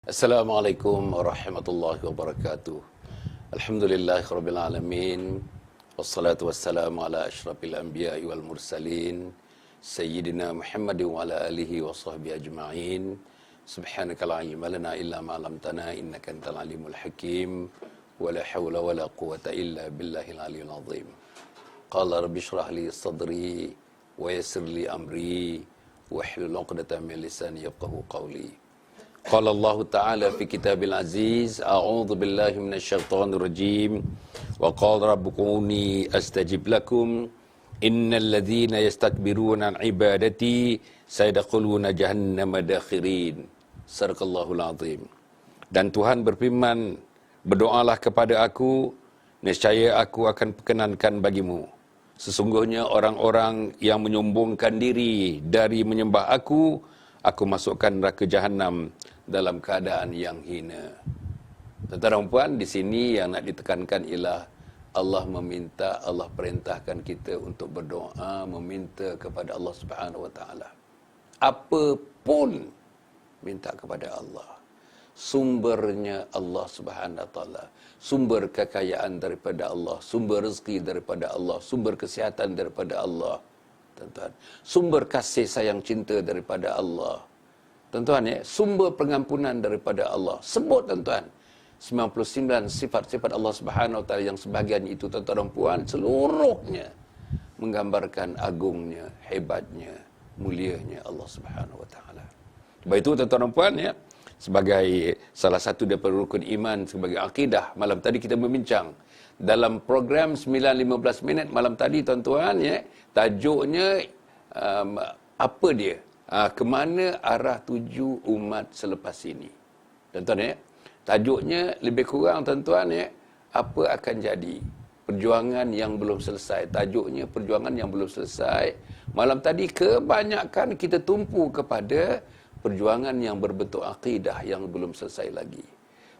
Assalamualaikum warahmatullahi wabarakatuh. Alhamdulillahirabbil alamin. Wassalatu wassalamu ala asyrafil anbiya'i wal mursalin sayyidina Muhammad wa ala alihi wa sahbihi ajma'in. Subhanaka la ilma lana illa ma 'allamtana innaka antal alimul hakim. Wa la haula wa la quwwata illa billahil aliyyil azim. Qala rabbi shrah li sadri wa yassir li amri wahlul 'uqdatam min lisani yafqahu qawli. Qala Allah Ta'ala fi kitabil aziz, a'udzu billahi minasyaitonir rajim. Wa qala rabbukum astajib lakum innal ladzina yastakbiruna an ibadati sayadkhuluna jahannama dakhirin. Sadaqallahul azim. Dan Tuhan berfirman, berdoalah kepada aku, nescaya aku akan perkenankan bagimu. Sesungguhnya orang-orang yang menyombongkan diri dari menyembah aku masukkan neraka jahanam dalam keadaan yang hina. Tuan-tuan dan puan, di sini yang nak ditekankan ialah Allah meminta, Allah perintahkan kita untuk berdoa, meminta kepada Allah Subhanahu Wa Taala. Apa pun minta kepada Allah. Sumbernya Allah Subhanahu Wa Taala. Sumber kekayaan daripada Allah, sumber rezeki daripada Allah, sumber kesihatan daripada Allah. Tuan-tuan, sumber kasih sayang cinta daripada Allah. Tuan-tuan, ya, sumber pengampunan daripada Allah. Sebut tuan-tuan, 99 sifat-sifat Allah Subhanahu Wa Taala yang sebahagian itu tuan-tuan dan puan seluruhnya menggambarkan agungnya, hebatnya, mulianya Allah Subhanahu Wa Taala. Sebab itu tuan-tuan dan puan, ya, sebagai salah satu daripada rukun iman, sebagai akidah, malam tadi kita membincang dalam program 9.15 minit malam tadi tuan-tuan, ya, tajuknya apa dia? Kemana arah tuju umat selepas ini? Tuan-tuan, ya, tajuknya lebih kurang tuan-tuan, ya, apa akan jadi? Perjuangan yang belum selesai. Tajuknya perjuangan yang belum selesai. Malam tadi kebanyakan kita tumpu kepada perjuangan yang berbentuk akidah yang belum selesai lagi.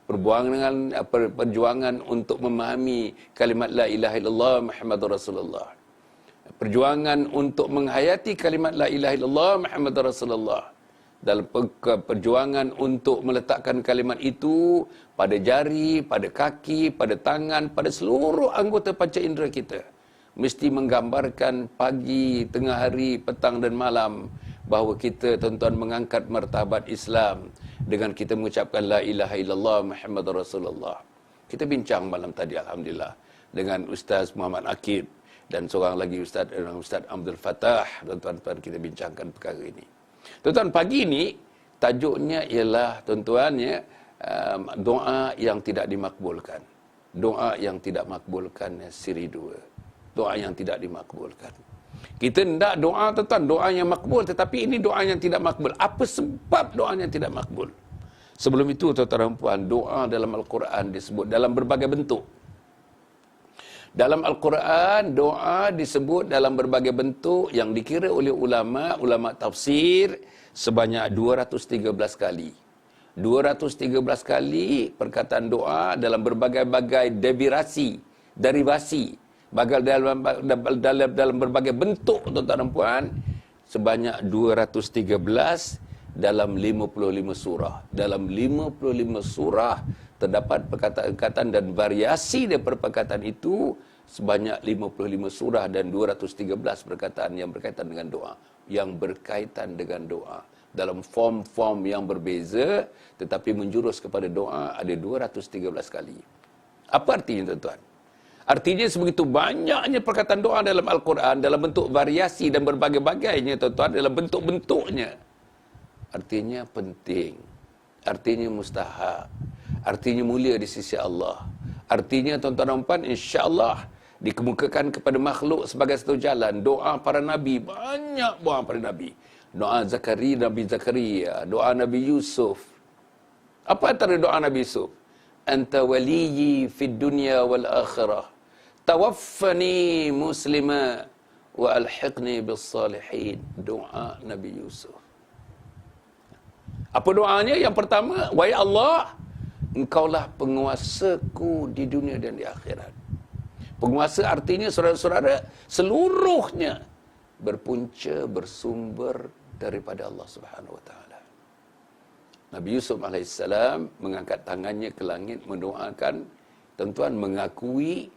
Perjuangan untuk memahami kalimat la ilaha illallah Muhammadur Rasulullah. Perjuangan untuk menghayati kalimat la ilaha illallah Muhammadur Rasulullah. Dalam perjuangan untuk meletakkan kalimat itu pada jari, pada kaki, pada tangan, pada seluruh anggota panca indera kita. Mesti menggambarkan pagi, tengah hari, petang dan malam bahawa kita tuan-tuan mengangkat martabat Islam dengan kita mengucapkan la ilaha illallah Muhammadur Rasulullah. Kita bincang malam tadi alhamdulillah dengan Ustaz Muhammad Akib dan seorang lagi Ustaz Abdul Fattah. Tuan-tuan, kita bincangkan perkara ini. Tuan-tuan, pagi ini tajuknya ialah tuan-tuan, ya, doa yang tidak dimakbulkan. Doa yang tidak makbulkan siri 2. Doa yang tidak dimakbulkan. Kita hendak doa tuan-tuan, doa yang makbul, tetapi ini doa yang tidak makbul. Apa sebab doa yang tidak makbul? Sebelum itu tuan-tuan dan puan, doa dalam Al-Quran disebut dalam berbagai bentuk. Dalam Al-Quran, doa disebut dalam berbagai bentuk yang dikira oleh ulama tafsir sebanyak 213 kali. 213 kali perkataan doa dalam berbagai-bagai derivasi, dalam berbagai bentuk tuan-tuan dan puan, sebanyak 213 dalam 55 surah. Dalam 55 surah terdapat perkataan-perkataan dan variasi daripada perkataan itu sebanyak 55 surah dan 213 perkataan yang berkaitan dengan doa. Yang berkaitan dengan doa. Dalam form-form yang berbeza tetapi menjurus kepada doa ada 213 kali. Apa artinya tuan-tuan? Artinya sebegitu banyaknya perkataan doa dalam Al-Quran dalam bentuk variasi dan berbagai-bagainya tuan-tuan, dalam bentuk-bentuknya. Artinya penting. Artinya mustahab. Artinya mulia di sisi Allah. Artinya tuan-tuan dan puan, insya-Allah dikemukakan kepada makhluk sebagai satu jalan. Doa para nabi, banyak doa para nabi. Doa Nabi Zakaria, doa Nabi Yusuf. Apa antara doa Nabi Yusuf? Anta waliyyi fid dunya wal akhirah. Tawaffani muslima wa alhiqni bis salihin. Doa Nabi Yusuf. Apa doanya? Yang pertama, wahai Allah, Engkaulah penguasaku di dunia dan di akhirat. Penguasa artinya saudara-saudara seluruhnya berpunca, bersumber daripada Allah Subhanahu Wa Taala. Nabi Yusuf AS mengangkat tangannya ke langit, mendoakan, tuan-tuan, mengakui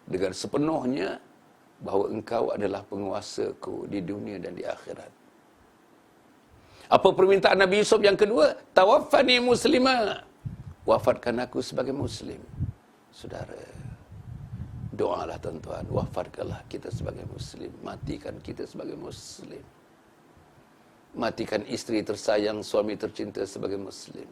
dengan sepenuhnya bahawa engkau adalah penguasaku di dunia dan di akhirat. Apa permintaan Nabi Yusuf yang kedua? Tawaffani muslimah. Wafatkan aku sebagai muslim. Saudara, doalah tuan-tuan, wafatkanlah kita sebagai muslim. Matikan kita sebagai muslim. Matikan isteri tersayang, suami tercinta sebagai muslim.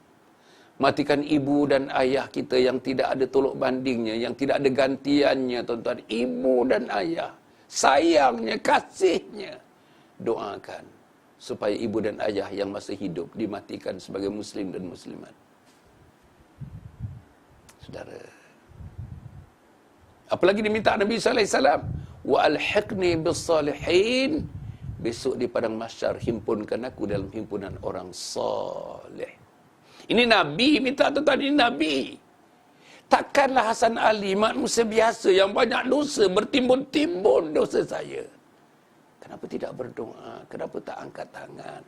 Matikan ibu dan ayah kita yang tidak ada tolok bandingnya, yang tidak ada gantiannya, tuan-tuan. Ibu dan ayah, sayangnya, kasihnya. Doakan supaya ibu dan ayah yang masih hidup dimatikan sebagai muslim dan muslimat. Saudara, apalagi diminta Nabi sallallahu alaihi wasallam, wa alhiqni bis salihin. Besok di padang mahsyar himpunkan aku dalam himpunan orang saleh. Ini Nabi minta, tuan-tuan, ini Nabi. Takkanlah Hasan Ali, manusia biasa yang banyak dosa, bertimbun-timbun dosa saya. Kenapa tidak berdoa? Kenapa tak angkat tangan?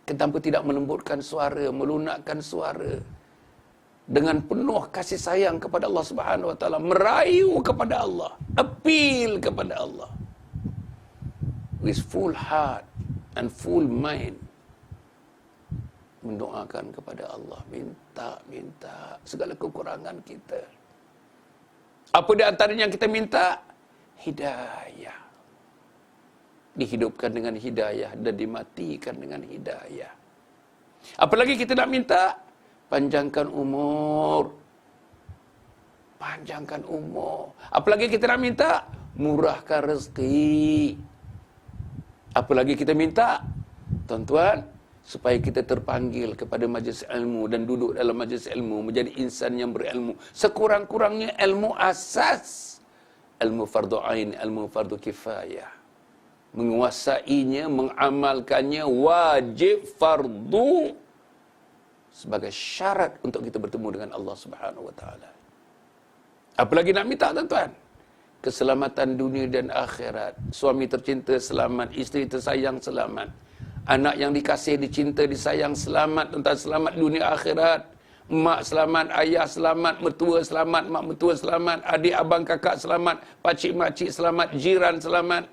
Kenapa tidak melembutkan suara, melunakkan suara? Dengan penuh kasih sayang kepada Allah Subhanahu Wa Taala, merayu kepada Allah, appeal kepada Allah, with full heart and full mind, mendoakan kepada Allah, minta segala kekurangan kita. Apa di antaranya yang kita minta? Hidayah. Dihidupkan dengan hidayah dan dimatikan dengan hidayah. Apalagi kita nak minta? Panjangkan umur. Panjangkan umur. Apalagi kita nak minta? Murahkan rezeki. Apalagi kita minta? Tuan-tuan, supaya kita terpanggil kepada majlis ilmu dan duduk dalam majlis ilmu, menjadi insan yang berilmu. Sekurang-kurangnya ilmu asas, ilmu fardu ain, ilmu fardu kifayah. Menguasainya, mengamalkannya wajib fardu sebagai syarat untuk kita bertemu dengan Allah Subhanahu Wa Taala. Apalagi nak minta, tuan-tuan? Keselamatan dunia dan akhirat. Suami tercinta selamat, isteri tersayang selamat, anak yang dikasih, dicinta, disayang selamat, tuan-tuan, selamat dunia akhirat. Mak selamat, ayah selamat, mertua selamat, mak mertua selamat, adik abang kakak selamat, pakcik makcik selamat, jiran selamat.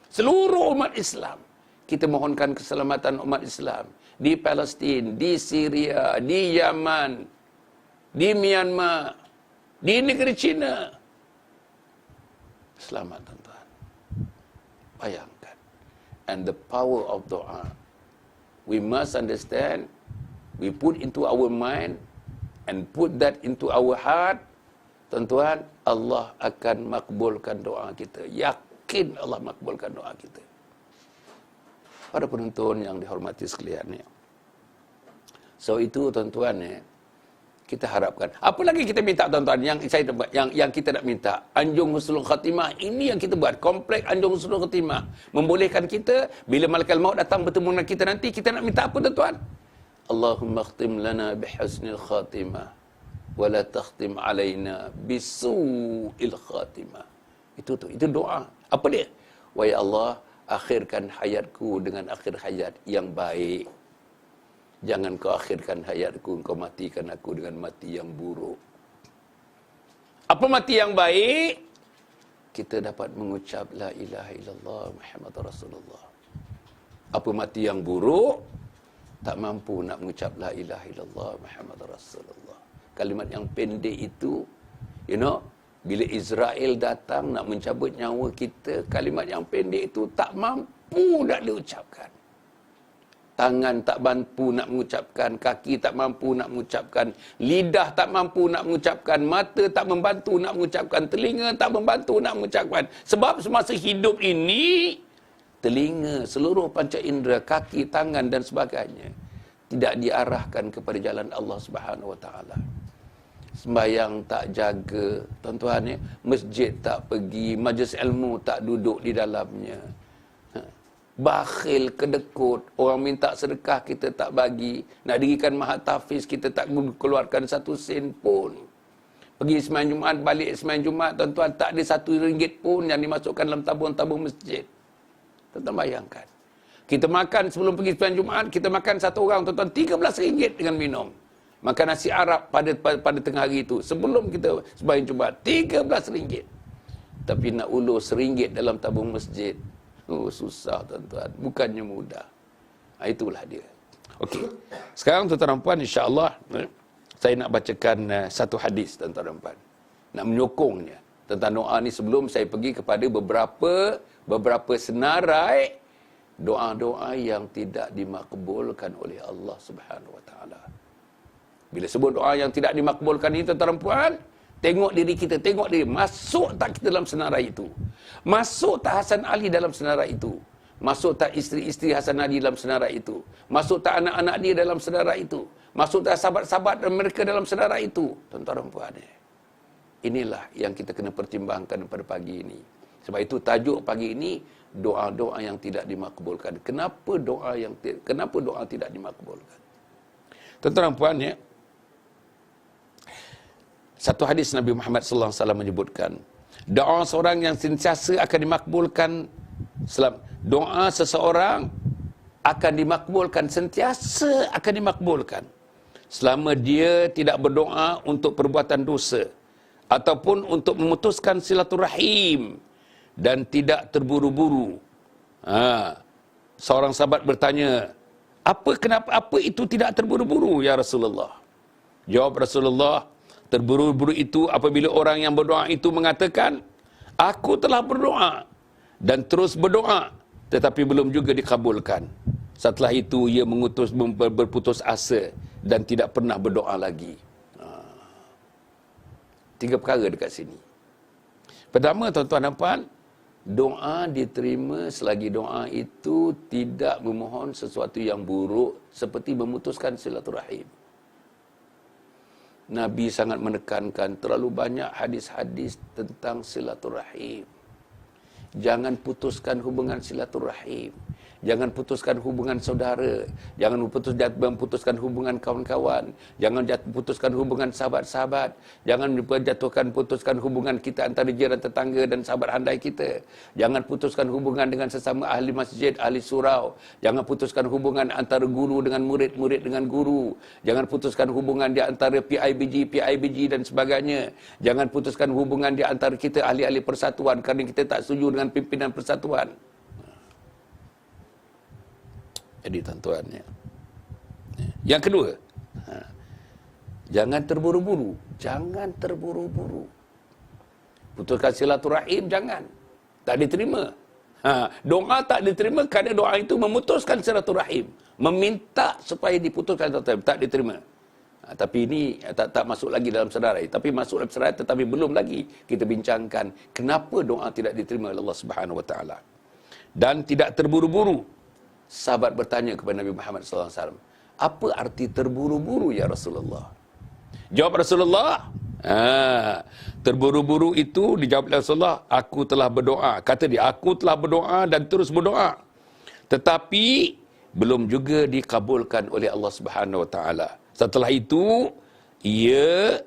Seluruh umat Islam, kita mohonkan keselamatan umat Islam di Palestin, di Syria, di Yaman, di Myanmar, di negeri China. Selamat, tuan-tuan. Bayangkan. And the power of doa. We must understand, we put into our mind and put that into our heart, tuan-tuan, Allah akan makbulkan doa kita. Yakin Allah makbulkan doa kita. Para penonton yang dihormati sekalian, so itu, tuan-tuan, kita harapkan. Apa lagi kita minta, tuan-tuan? Yang kita nak minta, anjung husnul khatimah. Ini yang kita buat, komplek anjung husnul khatimah, membolehkan kita bila malaikat maut datang bertemu dengan kita nanti, kita nak minta apa, tuan-tuan? Allahumma khtim lana bihusnil khatimah wa la takhtim alaina bisu'il khatimah. Itu doa. Apa dia? Wahai Allah, akhirkan hayatku dengan akhir hayat yang baik. Jangan kau akhirkan hayatku, kau matikan aku dengan mati yang buruk. Apa mati yang baik? Kita dapat mengucap la ilaha illallah Muhammad Rasulullah. Apa mati yang buruk? Tak mampu nak mengucap la ilaha illallah Muhammad Rasulullah. Kalimat yang pendek itu, bila Israel datang nak mencabut nyawa kita, kalimat yang pendek itu tak mampu nak diucapkan. Tangan tak mampu nak mengucapkan, kaki tak mampu nak mengucapkan, lidah tak mampu nak mengucapkan, mata tak membantu nak mengucapkan, telinga tak membantu nak mengucapkan. Sebab semasa hidup ini, telinga, seluruh panca indera, kaki, tangan dan sebagainya tidak diarahkan kepada jalan Allah Subhanahu Wa Taala. Sembahyang tak jaga, tuan-tuan, masjid tak pergi, majlis ilmu tak duduk di dalamnya. Bakhil, kedekut, orang minta sedekah kita tak bagi, nak dirikan mahat tahfiz kita tak keluarkan satu sen pun. Pergi sembahyang Jumaat, balik sembahyang Jumaat, tuan-tuan, tak ada RM1 pun yang dimasukkan dalam tabung-tabung masjid. Tuan-tuan bayangkan. Kita makan sebelum pergi sembahyang Jumaat, kita makan satu orang tuan-tuan RM13 dengan minum. Makan nasi Arab pada tengah hari itu sebelum kita sembahyang Jumaat RM13. Tapi nak ulur RM1 dalam tabung masjid, susah tuan-tuan, bukannya mudah. Itulah dia. Okey. Sekarang tuan-tuan dan puan, insya-Allah saya nak bacakan satu hadis tuan-tuan dan puan. Nak menyokongnya tentang doa ni sebelum saya pergi kepada beberapa senarai doa-doa yang tidak dimakbulkan oleh Allah Subhanahu Wa Taala. Bila sebut doa yang tidak dimakbulkan ini tuan-tuan dan puan, tengok diri kita, tengok diri, masuk tak kita dalam senarai itu? Masuk tak Hasan Ali dalam senarai itu? Masuk tak isteri-isteri Hasan Ali dalam senarai itu? Masuk tak anak-anak dia dalam senarai itu? Masuk tak sahabat-sahabat mereka dalam senarai itu? Tuan-tuan dan puan, inilah yang kita kena pertimbangkan pada pagi ini. Sebab itu tajuk pagi ini, doa-doa yang tidak dimakbulkan. Kenapa doa tidak dimakbulkan? Tuan-tuan dan puan, satu hadis Nabi Muhammad sallallahu alaihi wasallam menyebutkan, doa seorang yang sentiasa akan dimakbulkan, doa seseorang akan dimakbulkan, sentiasa akan dimakbulkan selama dia tidak berdoa untuk perbuatan dosa ataupun untuk memutuskan silaturahim dan tidak terburu-buru. Seorang sahabat bertanya, apa itu tidak terburu-buru ya Rasulullah? Jawab Rasulullah, terburu-buru itu apabila orang yang berdoa itu mengatakan, aku telah berdoa dan terus berdoa, tetapi belum juga dikabulkan. Setelah itu ia berputus asa dan tidak pernah berdoa lagi. 3 perkara dekat sini. Pertama, tuan-tuan dan puan, doa diterima selagi doa itu tidak memohon sesuatu yang buruk seperti memutuskan silaturahim. Nabi sangat menekankan terlalu banyak hadis-hadis tentang silaturahim. Jangan putuskan hubungan silaturahim. Jangan putuskan hubungan saudara. Jangan putuskan hubungan kawan-kawan. Jangan putuskan hubungan sahabat-sahabat. Jangan putuskan hubungan kita antara jiran tetangga dan sahabat handai kita. Jangan putuskan hubungan dengan sesama ahli masjid, ahli surau. Jangan putuskan hubungan antara guru dengan murid, murid dengan guru. Jangan putuskan hubungan di antara PIBG dan sebagainya. Jangan putuskan hubungan di antara kita ahli-ahli persatuan kerana kita tak setuju dengan pimpinan persatuan. Jadi tuan-tuan, yang kedua, jangan terburu-buru. Jangan terburu-buru. Putuskan silaturahim, jangan. Tak diterima. Doa tak diterima kerana doa itu memutuskan silaturahim. Meminta supaya diputuskan silaturahim. Tak diterima. Tapi ini tak masuk lagi dalam senarai. Tapi masuk dalam senarai tetapi belum lagi kita bincangkan kenapa doa tidak diterima oleh Allah Subhanahu Wa Taala. Dan tidak terburu-buru. Sahabat bertanya kepada Nabi Muhammad SAW, apa arti terburu-buru ya Rasulullah? Jawab Rasulullah, terburu-buru itu dijawab oleh Rasulullah, aku telah berdoa. Kata dia, aku telah berdoa dan terus berdoa. Tetapi belum juga dikabulkan oleh Allah Subhanahu Wa Taala. Setelah itu, ia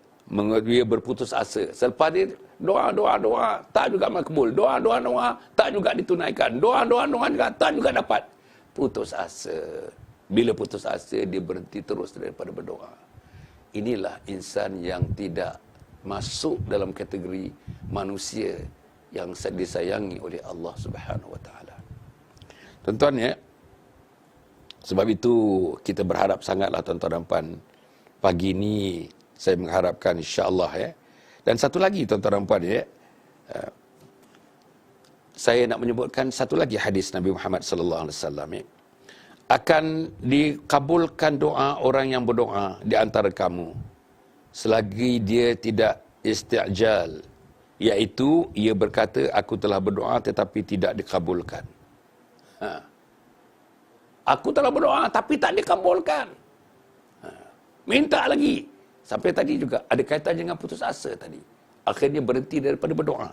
berputus asa. Selepas dia doa, tak juga makbul. Doa, tak juga ditunaikan. Doa juga tak juga dapat. Putus asa. Bila putus asa, dia berhenti terus daripada berdoa. Inilah insan yang tidak masuk dalam kategori manusia yang disayangi oleh Allah Subhanahu Wa Taala. Tuan-tuan ya, sebab itu kita berharap sangatlah tuan-tuan dan puan, pagi ini saya mengharapkan insya-Allah ya. Dan satu lagi tuan-tuan dan puan ya, saya nak menyebutkan satu lagi hadis Nabi Muhammad sallallahu alaihi wasallam ya. Akan dikabulkan doa orang yang berdoa di antara kamu selagi dia tidak isti'jal, iaitu ia berkata aku telah berdoa tetapi tidak dikabulkan. Aku telah berdoa tapi tak dikabulkan. Minta lagi. Sampai tadi juga ada kaitan dengan putus asa tadi. Akhirnya berhenti daripada berdoa.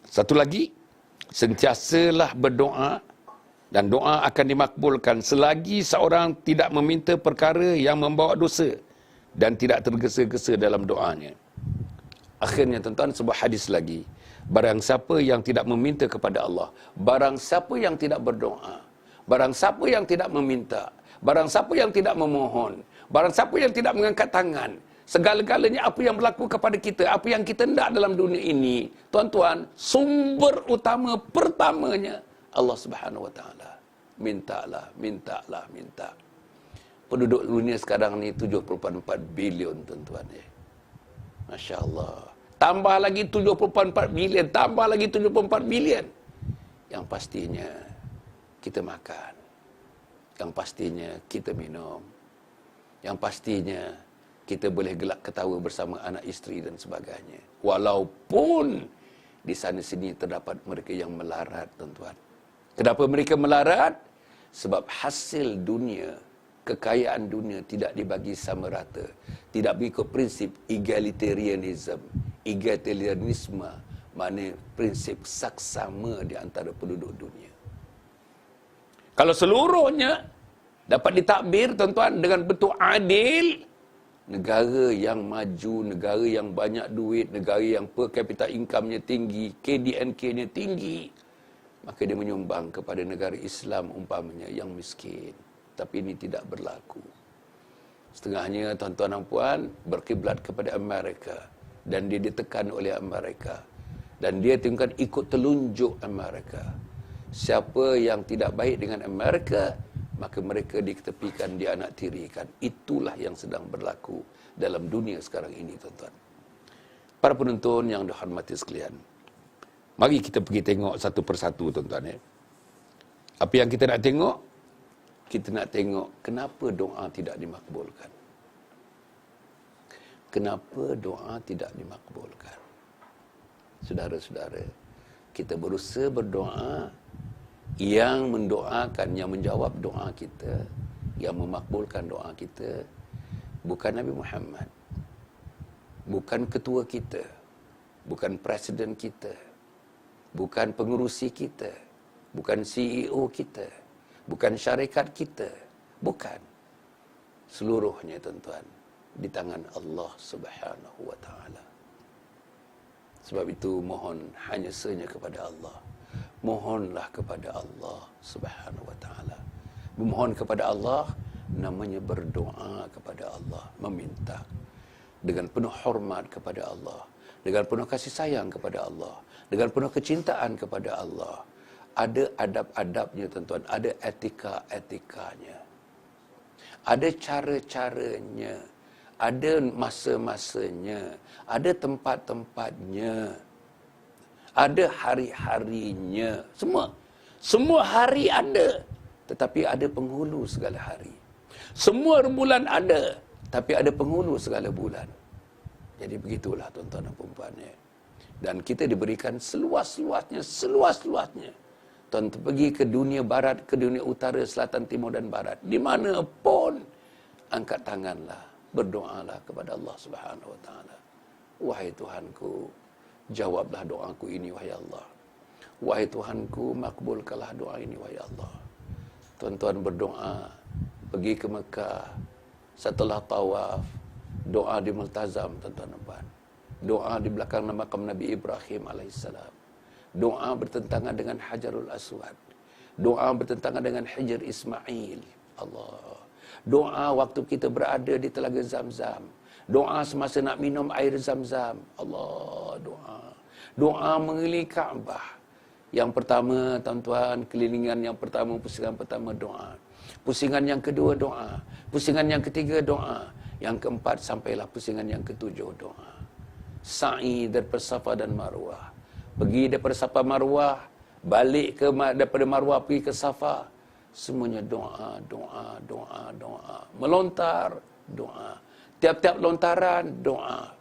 Satu lagi, sentiasalah berdoa dan doa akan dimakbulkan selagi seorang tidak meminta perkara yang membawa dosa dan tidak tergesa-gesa dalam doanya. Akhirnya tuan-tuan, sebuah hadis lagi. Barang siapa yang tidak meminta kepada Allah, barang siapa yang tidak berdoa, barang siapa yang tidak meminta, barang siapa yang tidak memohon, barang siapa yang tidak mengangkat tangan, segala-galanya apa yang berlaku kepada kita, apa yang kita hendak dalam dunia ini, tuan-tuan, sumber utama pertamanya Allah Subhanahu Wa Taala. Mintalah, mintalah, minta. Penduduk dunia sekarang ni 70.4 bilion, tuan-tuan. Masya Allah. Tambah lagi 74 bilion, tambah lagi 74 bilion. Yang pastinya kita makan. Yang pastinya kita minum. Yang pastinya kita boleh gelak ketawa bersama anak isteri dan sebagainya. Walaupun di sana sini terdapat mereka yang melarat, tuan-tuan. Kenapa mereka melarat? Sebab hasil dunia, kekayaan dunia tidak dibagi sama rata. Tidak mengikut prinsip egalitarianism. Egalitarianisme, maknanya prinsip saksama di antara penduduk dunia. Kalau seluruhnya dapat ditakbir, tuan-tuan, dengan bentuk adil, negara yang maju, negara yang banyak duit, negara yang per capita income-nya tinggi, KDNK-nya tinggi, maka dia menyumbang kepada negara Islam umpamanya yang miskin. Tapi ini tidak berlaku. Setengahnya, tuan-tuan dan puan, berkiblat kepada Amerika. Dan dia ditekan oleh Amerika. Dan dia tinggal ikut telunjuk Amerika. Siapa yang tidak baik dengan Amerika, maka mereka diketepikan, dianak tirikan. Itulah yang sedang berlaku dalam dunia sekarang ini, tuan-tuan. Para penonton yang dihormati sekalian, mari kita pergi tengok satu persatu, tuan-tuan. Apa yang kita nak tengok? Kita nak tengok kenapa doa tidak dimakbulkan. Kenapa doa tidak dimakbulkan? Saudara-saudara, kita berusaha berdoa, yang mendoakan, yang menjawab doa kita, yang memakbulkan doa kita, bukan Nabi Muhammad, bukan ketua kita, bukan presiden kita, bukan pengerusi kita, bukan CEO kita, bukan syarikat kita, bukan. Seluruhnya, tuan-tuan, di tangan Allah Subhanahu Wa Taala. Sebab itu mohon hanya sahaja kepada Allah. Mohonlah kepada Allah Subhanahu Wa Taala. Memohon kepada Allah namanya berdoa kepada Allah, meminta dengan penuh hormat kepada Allah, dengan penuh kasih sayang kepada Allah, dengan penuh kecintaan kepada Allah. Ada adab-adabnya, tuan-tuan, ada etika-etikanya, ada cara-caranya, ada masa-masanya, ada tempat-tempatnya, ada hari-harinya. Semua hari ada, tetapi ada penghulu segala hari. Semua rembulan ada, tapi ada penghulu segala bulan. Jadi begitulah, tuan-tuan dan puan-puan. Dan kita diberikan seluas-luasnya. Tuan pergi ke dunia barat, ke dunia utara, selatan, timur dan barat. Di mana pun, angkat tanganlah, berdoalah kepada Allah Subhanahu Wa Taala. Wahai Tuhanku, jawablah doaku ini, wahai Allah. Wahai Tuhanku, makbulkanlah doa ini, wahai Allah. Tuan-tuan berdoa, pergi ke Mekah, setelah tawaf, doa di Multazam, tuan-tuan dan puan. Doa di belakang makam Nabi Ibrahim alaihissalam. Doa bertentangan dengan Hajarul Aswad. Doa bertentangan dengan Hijr Ismail. Allah. Doa waktu kita berada di Telaga Zamzam. Doa semasa nak minum air Zamzam. Allah, doa. Doa mengelilingi Kaabah. Yang pertama, tuan-tuan, kelilingan yang pertama, pusingan pertama doa. Pusingan yang kedua doa. Pusingan yang ketiga doa. Yang keempat sampailah pusingan yang ketujuh doa. Sa'i daripada Safa dan Marwah. Pergi daripada Safa Marwah, balik ke daripada Marwah pergi ke Safa. Semuanya doa, doa, doa, doa. Melontar, doa. Tiap-tiap lontaran, doa.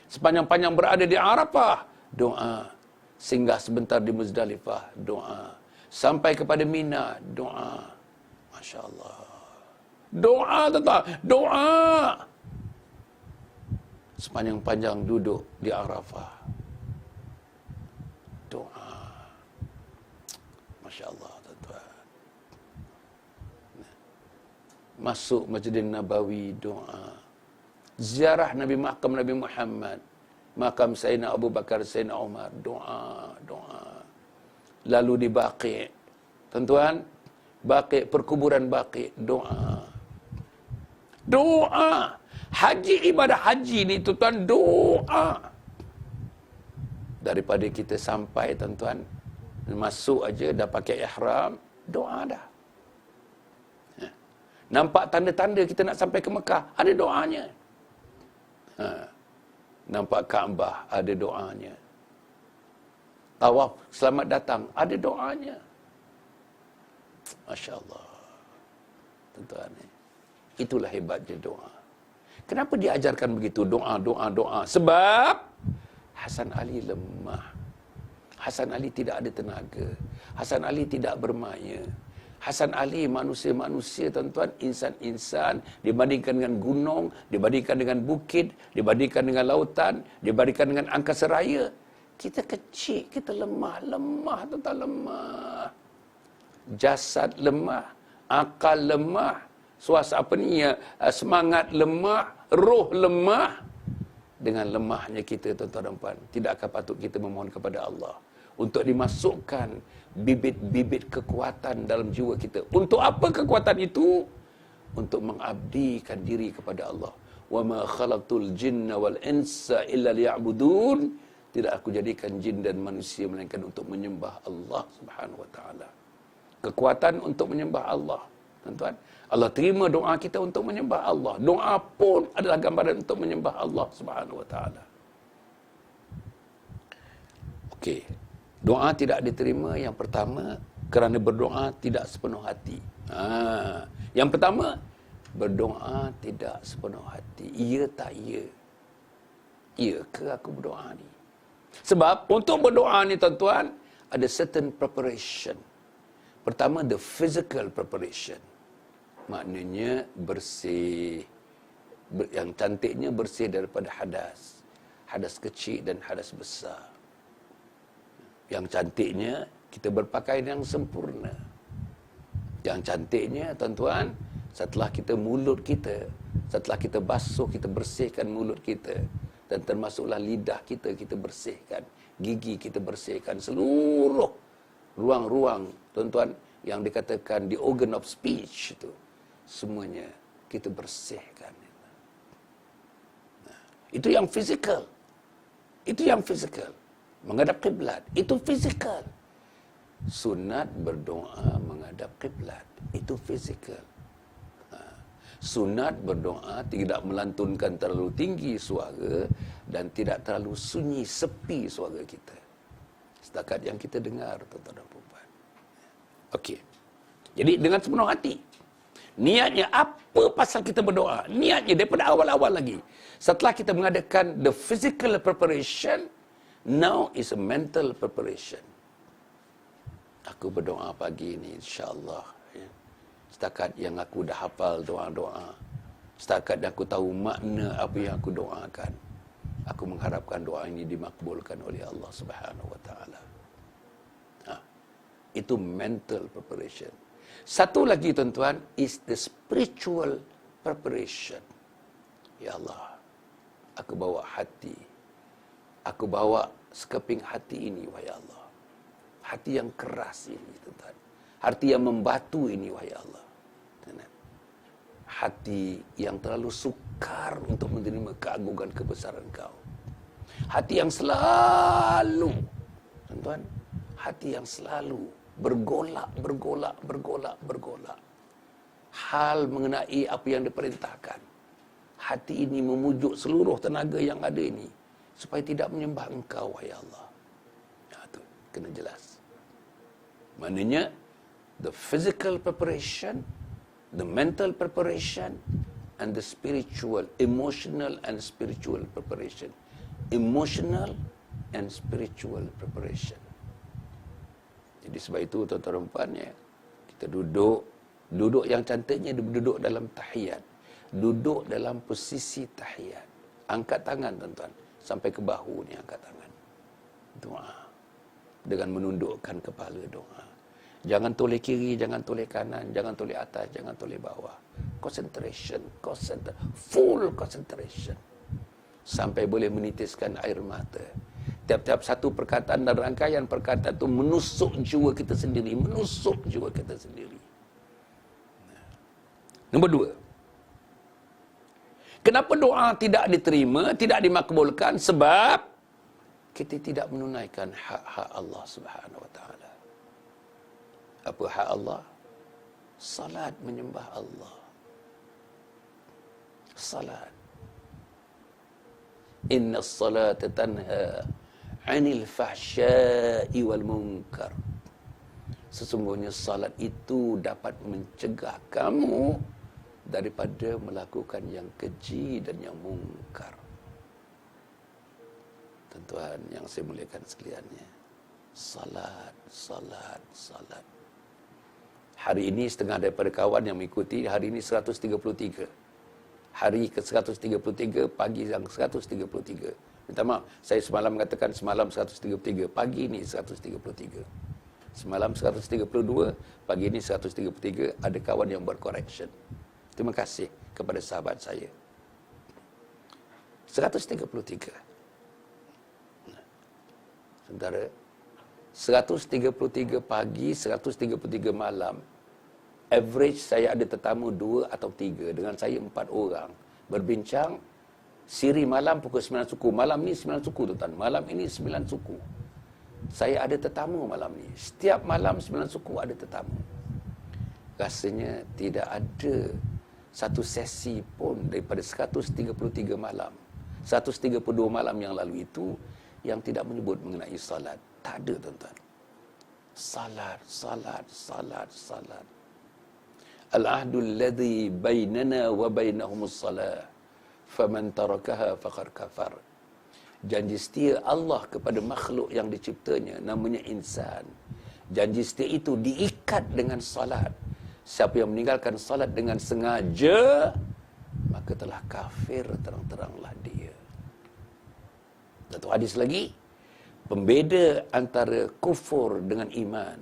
Sepanjang-panjang berada di Arafah, doa. Singgah sebentar di Muzdalifah, doa. Sampai kepada Mina, doa. Masya Allah. Doa, tuan-tuan. Doa. Sepanjang-panjang duduk di Arafah, doa. Masya Allah, tuan-tuan. Masuk Masjidin Nabawi, doa. Ziarah Nabi Makam Nabi Muhammad, makam Sayyidina Abu Bakar, Sayyidina Umar, doa, doa. Lalu di Baqi', tuan-tuan, Baqi', perkuburan Baqi', doa. Doa. Haji, ibadah haji ni tuan-tuan, doa. Daripada kita sampai tuan-tuan, masuk aja dah pakai ihram, doa dah. Nampak tanda-tanda kita nak sampai ke Mekah, ada doanya. Nampak Kaabah, ada doanya. Tawaf selamat datang, ada doanya. Masya Allah. Tuan-tuan, itulah hebatnya doa. Kenapa diajarkan begitu? Doa, doa, doa. Sebab Hasan Ali lemah. Hasan Ali tidak ada tenaga. Hasan Ali tidak bermaya. Hasan Ali manusia-manusia, tuan-tuan, insan-insan, dibandingkan dengan gunung, dibandingkan dengan bukit, dibandingkan dengan lautan, dibandingkan dengan angkasa raya. Kita kecil, kita lemah, tuan-tuan, lemah. Jasad lemah, akal lemah, semangat lemah, roh lemah. Dengan lemahnya kita, tuan-tuan dan puan, tidak akan patut kita memohon kepada Allah untuk dimasukkan bibit-bibit kekuatan dalam jiwa kita. Untuk apa kekuatan itu? Untuk mengabdikan diri kepada Allah. Wa ma khalaqtul jinna wal insa illa liya'budun. Tidak aku jadikan jin dan manusia melainkan untuk menyembah Allah Subhanahu wa taala. Kekuatan untuk menyembah Allah, tuan-tuan. Allah terima doa kita untuk menyembah Allah. Doa pun adalah gambaran untuk menyembah Allah Subhanahu wa taala. Okey. Doa tidak diterima yang pertama kerana berdoa tidak sepenuh hati. Yang pertama, berdoa tidak sepenuh hati. Ya tak ya? Ya ke aku berdoa ni? Sebab untuk berdoa ni, tuan-tuan, ada certain preparation. Pertama, the physical preparation. Maknanya bersih. Yang cantiknya bersih daripada hadas. Hadas kecil dan hadas besar. Yang cantiknya kita berpakaian yang sempurna. Yang cantiknya, tuan-tuan, setelah kita setelah kita basuh, kita bersihkan mulut kita, dan termasuklah lidah kita bersihkan, gigi kita bersihkan, seluruh ruang-ruang, tuan-tuan, yang dikatakan the organ of speech itu, semuanya kita bersihkan. Itu yang fizikal. Itu yang fizikal. Menghadap kiblat, itu fizikal. Sunat berdoa menghadap kiblat, itu fizikal. Sunat berdoa tidak melantunkan terlalu tinggi suara dan tidak terlalu sunyi, sepi suara kita. Setakat yang kita dengar, tuan-tuan dan puan. Okey. Jadi dengan sepenuh hati. Niatnya apa pasal kita berdoa? Niatnya daripada awal-awal lagi. Setelah kita mengadakan the physical preparation, now is a mental preparation. Aku berdoa pagi ini, insya-Allah. Setakat yang aku dah hafal doa-doa, setakat aku tahu makna apa yang aku doakan, aku mengharapkan doa ini dimakbulkan oleh Allah Subhanahu wa taala. Itu mental preparation. Satu lagi, tuan-tuan, is the spiritual preparation. Ya Allah, aku bawa hati. Aku bawa sekeping hati ini, wahai Allah. Hati yang keras ini, tuan-tuan. Hati yang membatu ini, wahai Allah. Hati yang terlalu sukar untuk menerima keagungan kebesaran Kau. Hati yang selalu, tuan-tuan, hati yang selalu bergolak. Hal mengenai apa yang diperintahkan. Hati ini memujuk seluruh tenaga yang ada ini supaya tidak menyembah Engkau, wahai Allah. Itu kena jelas. Maknanya, the physical preparation, the mental preparation, and the spiritual, emotional and spiritual preparation. Emotional and spiritual preparation. Jadi sebab itu, tuan-tuan dan puan, kita duduk yang cantiknya duduk dalam tahiyat. Duduk dalam posisi tahiyat. Angkat tangan, tuan-tuan, sampai ke bahu ni, angkat tangan. Doa. Dengan menundukkan kepala, doa. Jangan toleh kiri, jangan toleh kanan, jangan toleh atas, jangan toleh bawah. Concentration. Full concentration. sampai boleh menitiskan air mata. Tiap-tiap satu perkataan dan rangkaian perkataan itu menusuk jiwa kita sendiri, menusuk jiwa kita sendiri. Nombor 2. Kenapa doa tidak diterima, tidak dimakbulkan? Sebab kita tidak menunaikan hak-hak Allah Subhanahu wa taala. Apa hak Allah? Salat, menyembah Allah. Salat. Inna as-salata tanha 'anil fahsya'i wal munkar. Sesungguhnya salat itu dapat mencegah kamu daripada melakukan yang keji dan yang mungkar. Tuan-tuan yang saya muliakan sekaliannya, salat, salat, salat. Hari ini setengah daripada kawan yang mengikuti, hari ini 133. Hari ke-133, pagi yang 133. Minta maaf, saya semalam katakan semalam 133, pagi ini 133. Semalam 132, pagi ini 133, ada kawan yang buat correction. Terima kasih kepada sahabat saya. 133. Sementara 133 pagi, 133 malam, average saya ada tetamu 2 atau 3, dengan saya 4 orang berbincang. Siri malam pukul 9 suku. Malam ni 9 suku, tuan. Malam ini 9 suku. Saya ada tetamu malam ni. Setiap malam 9 suku ada tetamu. Rasanya tidak ada satu sesi pun daripada 133 malam, 132 malam yang lalu itu yang tidak menyebut mengenai salat. Tak ada, tuan-tuan. Salat, salat, salat, salat. Al-ahdul ladzi bainana wa bainahumus salat. Faman tarakaha faqad kafar. Janji setia Allah kepada makhluk yang diciptanya, namanya insan. Janji setia itu diikat dengan salat. Siapa yang meninggalkan salat dengan sengaja, maka telah kafir terang-teranglah dia. Satu hadis lagi, pembeda antara kufur dengan iman.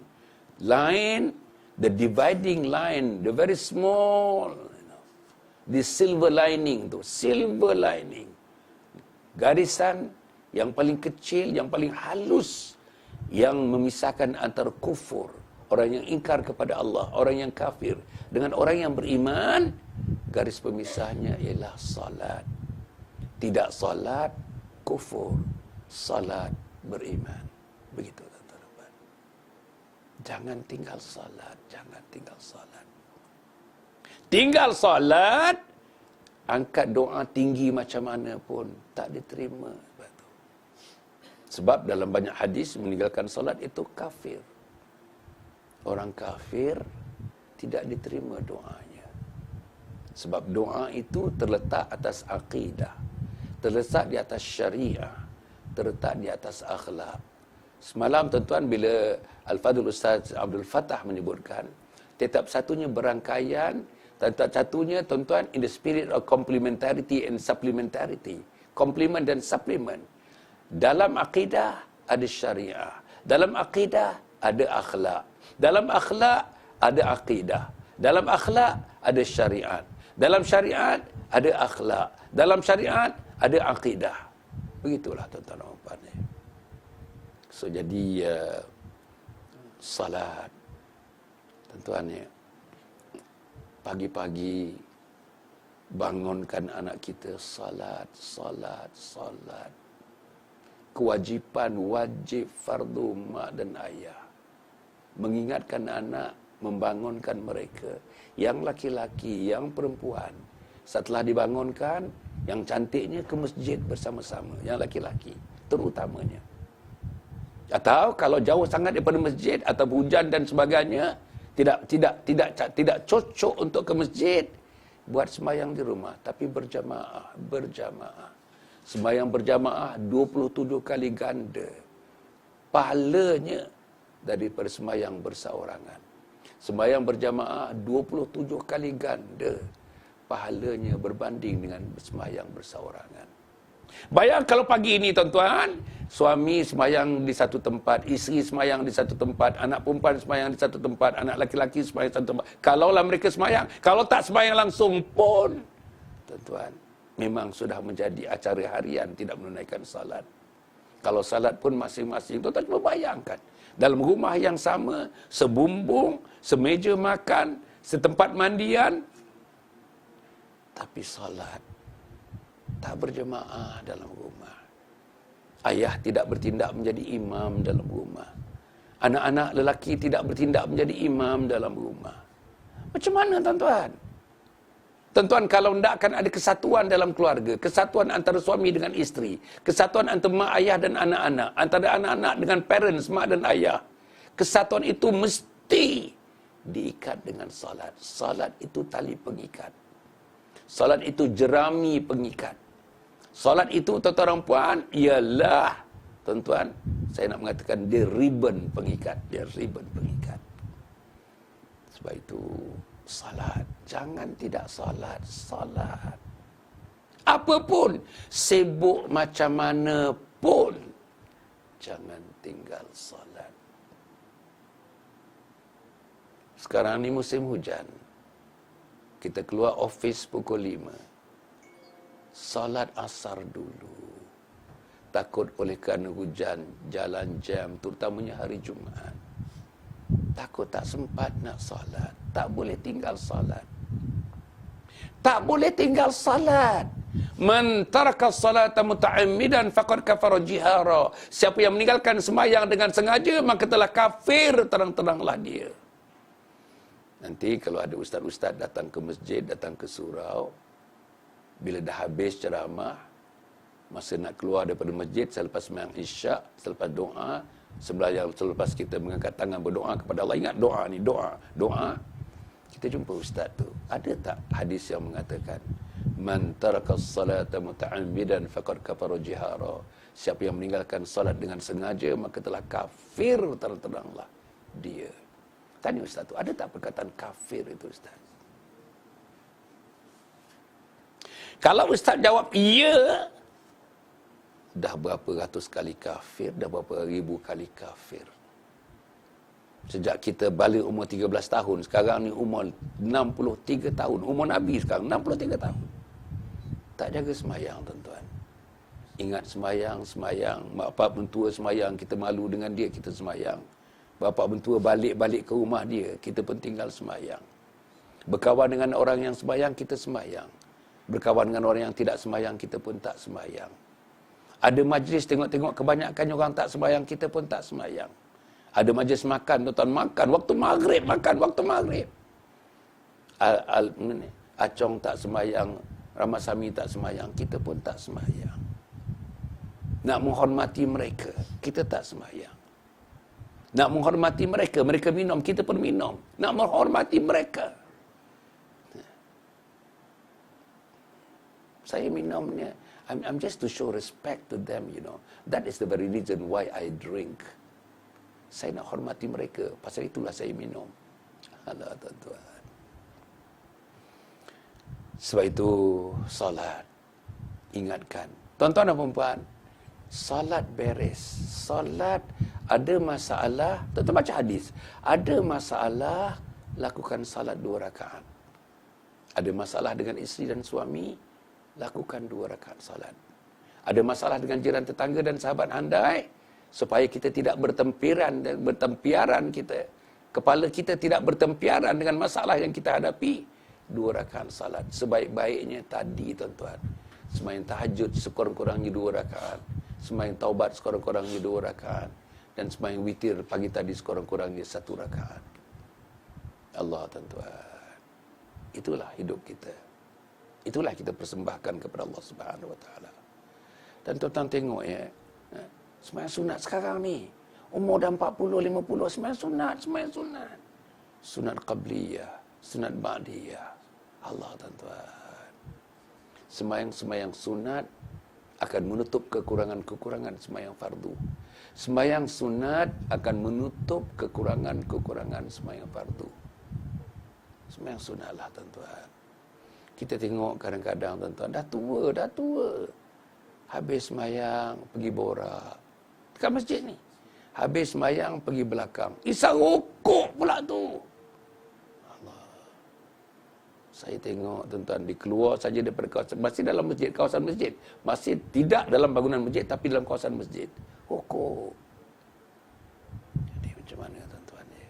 Line, the dividing line, the very small, the silver lining tu, silver lining. Garisan yang paling kecil, yang paling halus, yang memisahkan antara kufur, orang yang ingkar kepada Allah, orang yang kafir, dengan orang yang beriman, garis pemisahnya ialah salat. Tidak salat, kufur. Salat, beriman. Begitu, tuan-tuan. Jangan tinggal salat, jangan tinggal salat. Tinggal salat, angkat doa tinggi macam mana pun tak diterima. Sebab dalam banyak hadis meninggalkan salat itu kafir. Orang kafir tidak diterima doanya. Sebab doa itu terletak atas akidah, terletak di atas syariah, terletak di atas akhlak. Semalam, tuan-tuan, bila Al-Fadhil Ustaz Abdul Fattah menyebutkan, tetap satunya berangkaian, tetap satunya, tuan-tuan, in the spirit of complementarity and supplementarity. Komplement dan suplemen. Dalam akidah ada syariah. Dalam akidah ada akhlak. Dalam akhlak ada akidah. Dalam akhlak ada syariat. Dalam syariat ada akhlak. Dalam syariat ada akidah. Begitulah, tuan-tuan dan puan. So, jadi salat, tuan-tuan, pagi-pagi bangunkan anak kita salat, salat, salat. Kewajipan wajib fardu mak dan ayah. Mengingatkan anak, membangunkan mereka. Yang laki-laki, yang perempuan. Setelah dibangunkan, yang cantiknya ke masjid bersama-sama. Yang laki-laki, terutamanya. Atau kalau jauh sangat daripada masjid atau hujan dan sebagainya, tidak cocok untuk ke masjid, buat sembahyang di rumah, tapi berjamaah. Sembahyang berjamaah 27 kali ganda pahalanya daripada sembahyang berseorangan. Sembahyang berjamaah 27 kali ganda pahalanya berbanding dengan sembahyang berseorangan. Bayang kalau pagi ini, tuan-tuan, suami sembahyang di satu tempat, isteri sembahyang di satu tempat, anak perempuan sembahyang di satu tempat, anak laki-laki sembahyang di satu tempat. Kalaulah mereka sembahyang, kalau tak sembahyang langsung pun, tuan-tuan, memang sudah menjadi acara harian tidak menunaikan salat. Kalau salat pun masing-masing, tuan-tuan cuba bayangkan. Dalam rumah yang sama, sebumbung, semeja makan, setempat mandian, tapi salat tak berjemaah dalam rumah. Ayah tidak bertindak menjadi imam dalam rumah. Anak-anak lelaki tidak bertindak menjadi imam dalam rumah. Macam mana tuan-tuan? Tuan-tuan, kalau tidak akan ada kesatuan dalam keluarga, kesatuan antara suami dengan isteri, kesatuan antara mak ayah dan anak-anak, antara anak-anak dengan parents, mak dan ayah, kesatuan itu mesti diikat dengan salat. Salat itu tali pengikat. Salat itu jerami pengikat. Salat itu, tuan-tuan dan puan, ialah, tuan-tuan, saya nak mengatakan dia ribbon pengikat. Dia ribbon pengikat. Sebab itu, salat. Jangan tidak salat. Salat. Apapun, sibuk macam mana pun, jangan tinggal salat. Sekarang ni musim hujan. Kita keluar office pukul 5. Salat asar dulu. Takut oleh kerana hujan, jalan jam, terutamanya hari Jumaat. Takut tak sempat nak salat. Tak boleh tinggal salat. Tak boleh tinggal salat. Man taraka salata muta'ammidan faqad kafara jihara. Siapa yang meninggalkan sembahyang dengan sengaja, maka telah kafir terang-teranglah dia. Nanti kalau ada ustaz-ustaz datang ke masjid, datang ke surau, bila dah habis ceramah, masa nak keluar daripada masjid, selepas sembahyang isyak, selepas doa, selepas kita mengangkat tangan berdoa kepada Allah, ingat doa ni, doa, kita jumpa ustaz tu. Ada tak hadis yang mengatakan, man taraka as-salata muta'ammidan faqad kafara jihara. Siapa yang meninggalkan salat dengan sengaja, maka telah kafir terang-teranglah dia. Tanya ustaz tu, ada tak perkataan kafir itu ustaz? Kalau ustaz jawab ya, dah berapa ratus kali kafir, dah berapa ribu kali kafir. Sejak kita balik umur 13 tahun, sekarang ni umur 63 tahun. Umur Nabi sekarang 63 tahun. Tak jaga semayang, tuan-tuan. Ingat semayang. Bapak mentua semayang, kita malu dengan dia, kita semayang. Bapak mentua balik ke rumah dia, kita pun tinggal semayang. Berkawan dengan orang yang semayang, kita semayang. Berkawan dengan orang yang tidak semayang, kita pun tak semayang. Ada majlis tengok-tengok kebanyakan orang tak semayang, kita pun tak semayang. Ada majlis makan, tuan-tuan makan, waktu maghrib makan, waktu maghrib. Acong tak semayang, Ramasami tak semayang, kita pun tak semayang. Nak menghormati mereka, kita tak semayang. Nak menghormati mereka, mereka minum, kita pun minum. Nak menghormati mereka. Saya minumnya, I'm just to show respect to them, you know. That is the very reason why I drink. Saya nak hormati mereka, pasal itulah saya minum. Alah, tuan-tuan. Sebab itu, salat. Ingatkan. Tuan-tuan dan puan-puan, salat beres. Salat ada masalah, tuan-tuan baca hadis. Ada masalah, lakukan salat 2 rakaat. Ada masalah dengan isteri dan suami, lakukan 2 rakaat salat. Ada masalah dengan jiran tetangga dan sahabat handai, supaya kita tidak bertempiaran kita. Kepala kita tidak bertempiaran dengan masalah yang kita hadapi. 2 rakaat salat. Sebaik-baiknya tadi, tuan-tuan. Sembahyang tahajud sekurang-kurangnya 2 rakaat. Sembahyang taubat sekurang-kurangnya 2 rakaat. Dan sembahyang witir pagi tadi sekurang-kurangnya 1 rakaat. Allah, tuan-tuan. Itulah hidup kita. Itulah kita persembahkan kepada Allah Subhanahu Wa Taala. Dan tuan-tuan tengok ya, sembahyang sunat sekarang ni, umur dah 40, 50, sembahyang sunat. Sunat qabliyah, sunat ba'diyah. Allah, tuan-tuan. Sembahyang sunat akan menutup kekurangan-kekurangan sembahyang fardu. Sembahyang sunat akan menutup kekurangan-kekurangan sembahyang fardu. Sembahyang sunatlah, tuan-tuan. Kita tengok kadang-kadang, tuan-tuan, dah tua. Habis sembahyang, pergi borak. Dekat masjid ni. Habis sembahyang, pergi belakang. Isap rokok pula tu. Allah. Saya tengok tuan-tuan, dia keluar saja daripada kawasan, masih dalam masjid, kawasan masjid. Masih tidak dalam bangunan masjid, tapi dalam kawasan masjid. Rokok. Jadi macam mana tuan-tuan ya?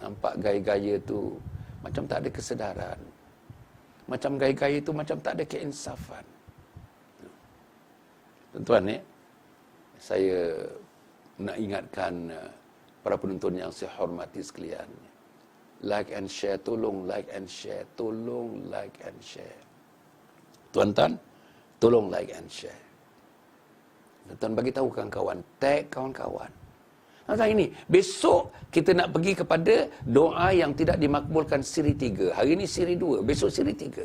Nampak gaya-gaya tu macam tak ada kesedaran. Macam gaya-gaya tu macam tak ada keinsafan. Tuan-tuan ya, saya nak ingatkan para penonton yang saya hormati sekalian. Like and share, tolong like and share, tolong like and share. Tuan-tuan, tolong like and share. Tuan-tuan bagi tahu kawan-kawan, tag kawan-kawan. Tuan-tuan ini, besok kita nak pergi kepada doa yang tidak dimakbulkan siri 3. Hari ini siri 2, besok siri 3.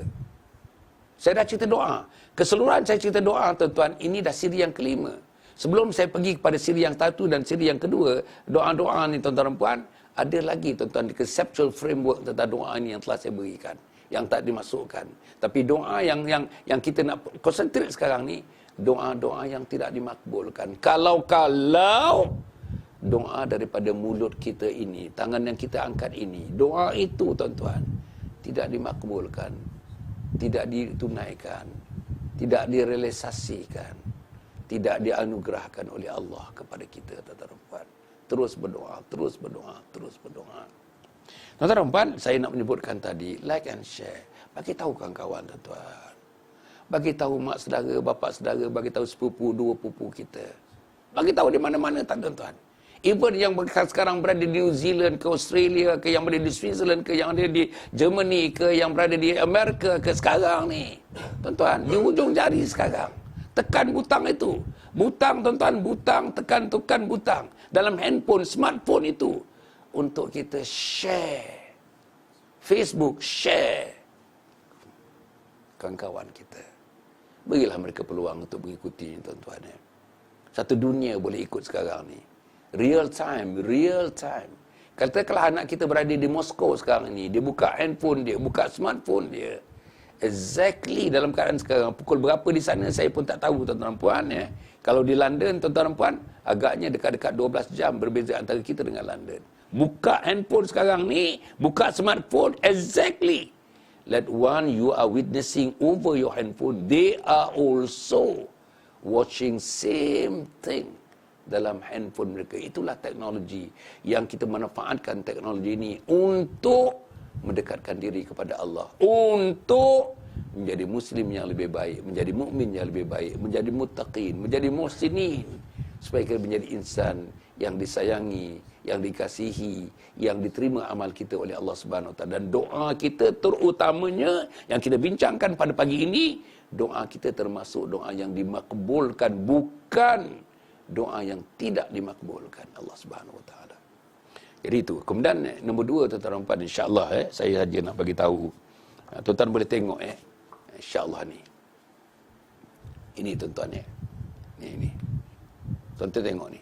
Saya dah cerita doa. Keseluruhan saya cerita doa, tuan-tuan, ini dah siri yang kelima. Sebelum saya pergi kepada siri yang 1 dan siri yang kedua, doa-doa ni tuan-tuan dan puan, ada lagi tuan-tuan di conceptual framework tentang doa ini yang telah saya berikan, yang tak dimasukkan. Tapi doa yang kita nak konsentrate sekarang ni, doa-doa yang tidak dimakbulkan. Kalau doa daripada mulut kita ini, tangan yang kita angkat ini, doa itu tuan-tuan tidak dimakbulkan, tidak ditunaikan, tidak direalisasikan, tidak dianugerahkan oleh Allah kepada kita, tuan-tuan dan puan. Terus berdoa, terus berdoa, terus berdoa. Tuan-tuan dan puan, saya nak menyebutkan tadi, like and share. Bagi tahu kawan-kawan, tuan-tuan. Bagi tahu mak saudara, bapa saudara, bagi tahu sepupu, dua pupu kita. Bagi tahu di mana-mana, tuan-tuan. Even yang sekarang berada di New Zealand ke Australia ke, yang berada di Switzerland ke, yang ada di Germany ke, yang berada di Amerika ke sekarang ni. Tuan-tuan, di ujung jari sekarang. Tekan butang itu. Butang, tuan-tuan, butang, tekan butang. Dalam handphone, smartphone itu. Untuk kita share. Facebook, share. Kawan-kawan kita. Berilah mereka peluang untuk mengikuti, tuan-tuan. Satu dunia boleh ikut sekarang ni. Real time. Katakanlah anak kita berada di Moskow sekarang ni. Dia buka handphone dia, buka smartphone dia. Exactly dalam keadaan sekarang. Pukul berapa di sana saya pun tak tahu, tuan-tuan dan puan ya. Kalau di London, tuan-tuan dan puan, agaknya dekat-dekat 12 jam berbeza antara kita dengan London. Buka handphone sekarang ni, buka smartphone, exactly. Let one you are witnessing over your handphone, they are also watching same thing dalam handphone mereka. Itulah teknologi yang kita manfaatkan teknologi ini untuk mendekatkan diri kepada Allah, untuk menjadi muslim yang lebih baik, menjadi mukmin yang lebih baik, menjadi muttaqin, menjadi muhsinin, supaya kita menjadi insan yang disayangi, yang dikasihi, yang diterima amal kita oleh Allah Subhanahu Wa Taala. Dan doa kita terutamanya yang kita bincangkan pada pagi ini, doa kita termasuk doa yang dimakbulkan, bukan doa yang tidak dimakbulkan Allah Subhanahu Wa Taala. Jadi itu. Kemudian nombor 2, tuan-tuan dan puan, insya-Allah saya saja nak bagi tahu. Tuan-tuan boleh tengok insya-Allah ni. Ini tuan-tuan Ini. Tuan-tuan tengok ni.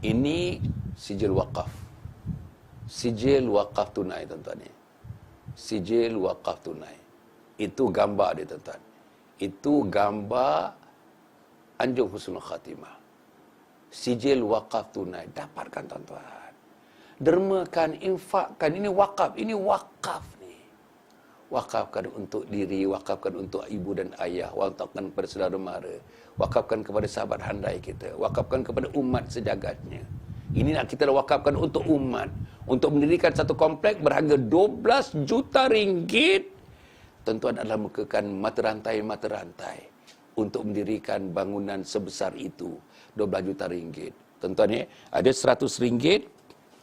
Ini sijil wakaf. Sijil wakaf tunai, tuan-tuan Sijil wakaf tunai. Itu gambar dia, tuan-tuan. Itu gambar Anjung Husnul Khatimah. Sijil wakaf tunai. Dapatkan, tuan-tuan. Dermakan, infakkan. Ini wakaf ni. Wakafkan untuk diri, wakafkan untuk ibu dan ayah, wakafkan kepada saudara mara, wakafkan kepada sahabat handai kita, wakafkan kepada umat sejagatnya. Ini nak kita wakafkan untuk umat, untuk mendirikan satu komplek berharga 12 juta ringgit. Tuan-tuan adalah memukakan mata rantai untuk mendirikan bangunan sebesar itu, 12 juta ringgit. Tuan-tuan ada 100 ringgit,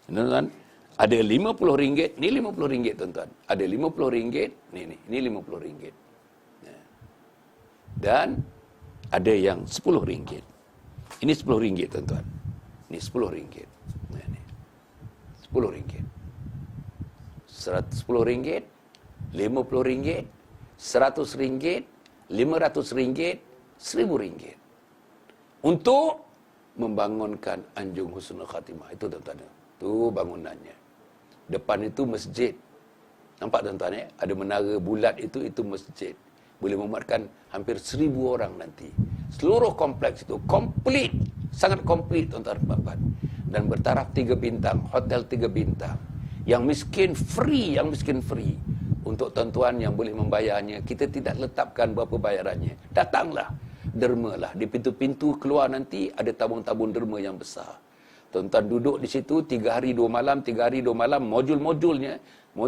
tuan-tuan, ada 50 ringgit, ni 50 ringgit, tuan-tuan. Ada 50 ringgit, ni 50 ringgit. Dan ada yang 10 ringgit. Ini 10 ringgit, tuan-tuan. Ni 10 ringgit. Ni 10 ringgit. 10 ringgit, 50 ringgit, 100 ringgit, 500 ringgit, 1000 ringgit. Untuk membangunkan Anjung Husnul Khatimah. Itu, tuan-tuan. Itu bangunannya. Depan itu masjid. Nampak, tuan-tuan Ada menara bulat itu masjid. Boleh memuatkan hampir 1000 orang nanti. Seluruh kompleks itu komplit. Sangat komplit, tuan-tuan. Dan bertaraf 3 bintang. Hotel 3 bintang. Yang miskin free. untuk tuan-tuan yang boleh membayarnya, kita tidak letakkan berapa bayarannya. Datanglah, dermalah. Di pintu-pintu keluar nanti ada tabung-tabung derma yang besar. Tuan-tuan duduk di situ 3 hari 2 malam, 3 hari 2 malam, modul-modulnya,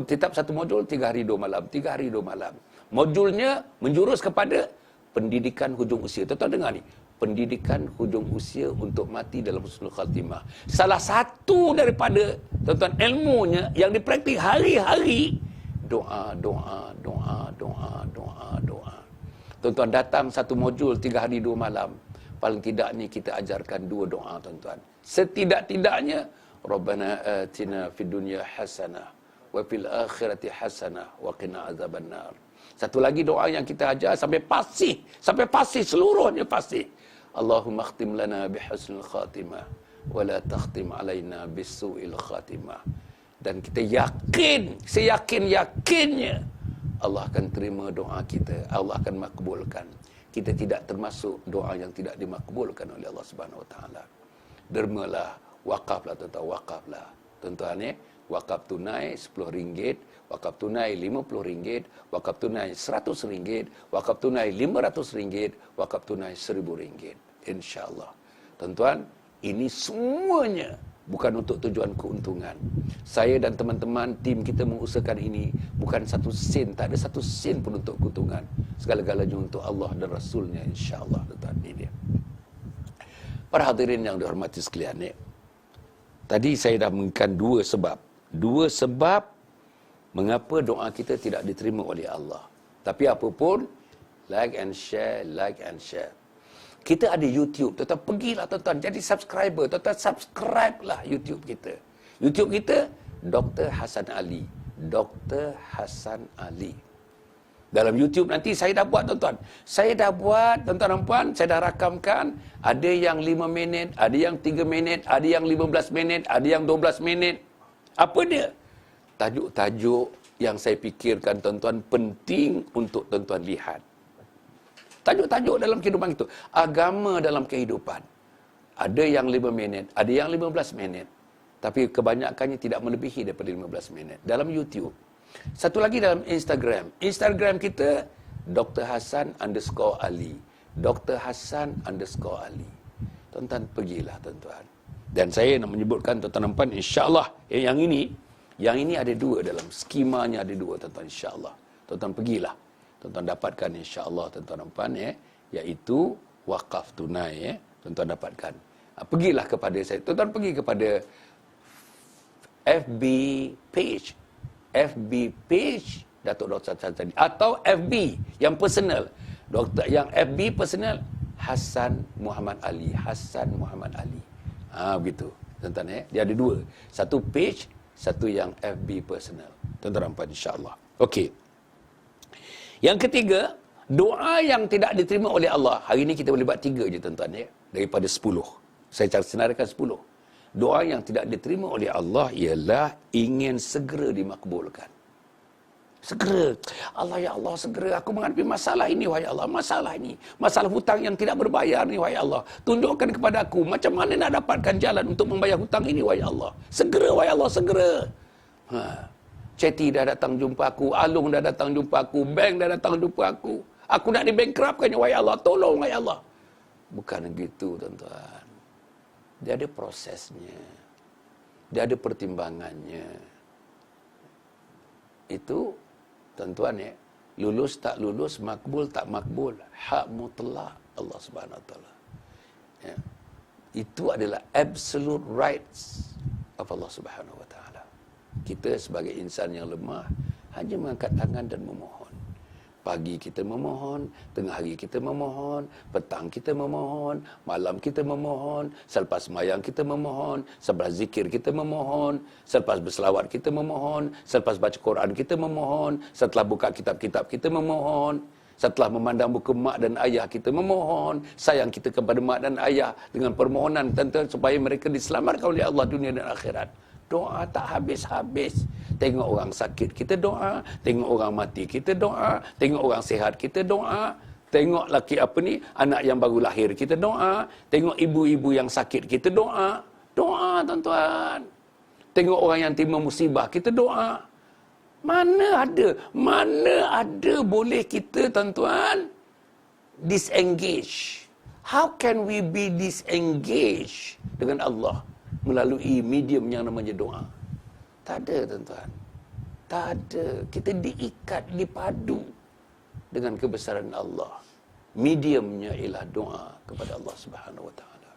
tetap satu modul 3 hari 2 malam, 3 hari 2 malam. Modulnya menjurus kepada pendidikan hujung usia. Tuan-tuan dengar ni, pendidikan hujung usia untuk mati dalam husnul khatimah. Salah satu daripada tuan-tuan ilmunya yang dipraktik hari-hari, doa. Tuan-tuan datang satu modul 3 hari 2 malam. Paling tidak ni kita ajarkan 2 doa tuan-tuan. Setidak-tidaknya Rabbana atina fid dunya hasanah wa fil akhirati hasanah wa qina azabannar. Satu lagi doa yang kita ajar sampai pasti seluruhnya pasti. Allahumma khtim lana bihusnil khatimah wa la takhtim alaina bisu'il khatimah. Dan kita yakin, seyakin-yakinnya Allah akan terima doa kita, Allah akan makbulkan. Kita tidak termasuk doa yang tidak dimakbulkan oleh Allah Subhanahu Wa Taala. Dermalah, wakaflah tuan-tuan, wakaflah. Tuan-tuan ya, wakaf tunai RM10, wakaf tunai RM50, wakaf tunai RM100, wakaf tunai RM500, wakaf tunai RM1000. InsyaAllah. Tuan-tuan, ini semuanya bukan untuk tujuan keuntungan. Saya dan teman-teman tim kita mengusahakan ini bukan satu sen, tak ada satu sen pun untuk keuntungan. Segala-galanya untuk Allah dan Rasulnya, insya-Allah. Ini dia. Para hadirin yang dihormati sekalian, ya. Tadi saya dah mengatakan dua sebab mengapa doa kita tidak diterima oleh Allah. Tapi apapun, like and share. Kita ada YouTube, tuan-tuan pergilah tuan-tuan jadi subscriber, tuan-tuan subscribe lah YouTube kita. YouTube kita Dr. Hasan Ali. Dr. Hasan Ali. Dalam YouTube nanti saya dah buat tuan-tuan. Saya dah buat tuan-tuan dan puan, saya dah rakamkan. Ada yang 5 minit, ada yang 3 minit, ada yang 15 minit, ada yang 12 minit. Apa dia? Tajuk-tajuk yang saya fikirkan tuan-tuan penting untuk tuan-tuan lihat. Tajuk-tajuk dalam kehidupan itu. Agama dalam kehidupan. Ada yang 5 minit, ada yang 15 minit. Tapi kebanyakannya tidak melebihi daripada 15 minit. Dalam YouTube. Satu lagi dalam Instagram. Instagram kita, Dr. Hasan _Ali. Dr. Hasan _Ali. Tuan-tuan pergilah tuan-tuan. Dan saya nak menyebutkan tuan-tuan nampak, insyaAllah. Yang ini ada 2 dalam skemanya ada 2 tuan-tuan, insyaAllah. Tuan-tuan pergilah. Tuan-tuan dapatkan insya-Allah tuan-tuan dan puan ya, iaitu wakaf tunai ya, tuan-tuan dapatkan. Pergilah kepada saya. Tuan-tuan pergi kepada FB page Datuk Dr. Hasan atau FB yang personal. Yang FB personal Hasan Muhammad Ali. Begitu. Tuan-tuan ya. Dia ada 2. Satu page, satu yang FB personal. Tuan-tuan nampak insya-Allah. Okey. Yang ketiga, doa yang tidak diterima oleh Allah. Hari ini kita boleh buat 3 je tuan-tuan ya, daripada 10. Saya senaraikan 10. Doa yang tidak diterima oleh Allah ialah ingin segera dimakbulkan. Segera. Allah, ya Allah, segera aku menghadapi masalah ini, wahai Allah. Masalah ini. Masalah hutang yang tidak berbayar ni, wahai Allah. Tunjukkan kepada aku macam mana nak dapatkan jalan untuk membayar hutang ini, wahai Allah. Segera, wahai Allah, segera. Ceti dah datang jumpa aku, Alung dah datang jumpa aku, bank dah datang jumpa aku. Aku nak dibankruptkan, wahai Allah, tolong wahai Allah. Bukan begitu tuan-tuan. Dia ada prosesnya. Dia ada pertimbangannya. Itu tuan-tuan ya, lulus tak lulus, makbul tak makbul, hak mutlak Allah Subhanahu Wa Taala. Ya. Itu adalah absolute rights of Allah Subhanahu Wa Taala. Kita sebagai insan yang lemah hanya mengangkat tangan dan memohon. Pagi kita memohon, tengah hari kita memohon, petang kita memohon, malam kita memohon, selepas sembahyang kita memohon, selepas zikir kita memohon, selepas berselawat kita memohon, selepas baca Quran kita memohon, setelah buka kitab-kitab kita memohon, setelah memandang muka mak dan ayah kita memohon, sayang kita kepada mak dan ayah dengan permohonan tentu supaya mereka diselamatkan oleh Allah dunia dan akhirat. Doa tak habis-habis. Tengok orang sakit, kita doa. Tengok orang mati, kita doa. Tengok orang sihat, kita doa. Tengok laki anak yang baru lahir, kita doa. Tengok ibu-ibu yang sakit, kita doa. Doa, tuan-tuan. Tengok orang yang timpa musibah, kita doa. Mana ada boleh kita, tuan-tuan, disengage. How can we be disengaged dengan Allah melalui medium yang namanya doa? Tak ada, tuan-tuan. Tak ada. Kita diikat, dipadu dengan kebesaran Allah. Mediumnya ialah doa kepada Allah Subhanahu Wa Taala.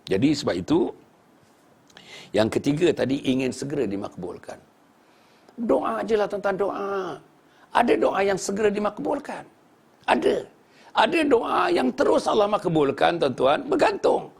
Jadi sebab itu, yang ketiga tadi ingin segera dimakbulkan. Doa ajalah, tuan-tuan, doa. Ada doa yang segera dimakbulkan. Ada doa yang terus Allah makbulkan, tuan-tuan, bergantung.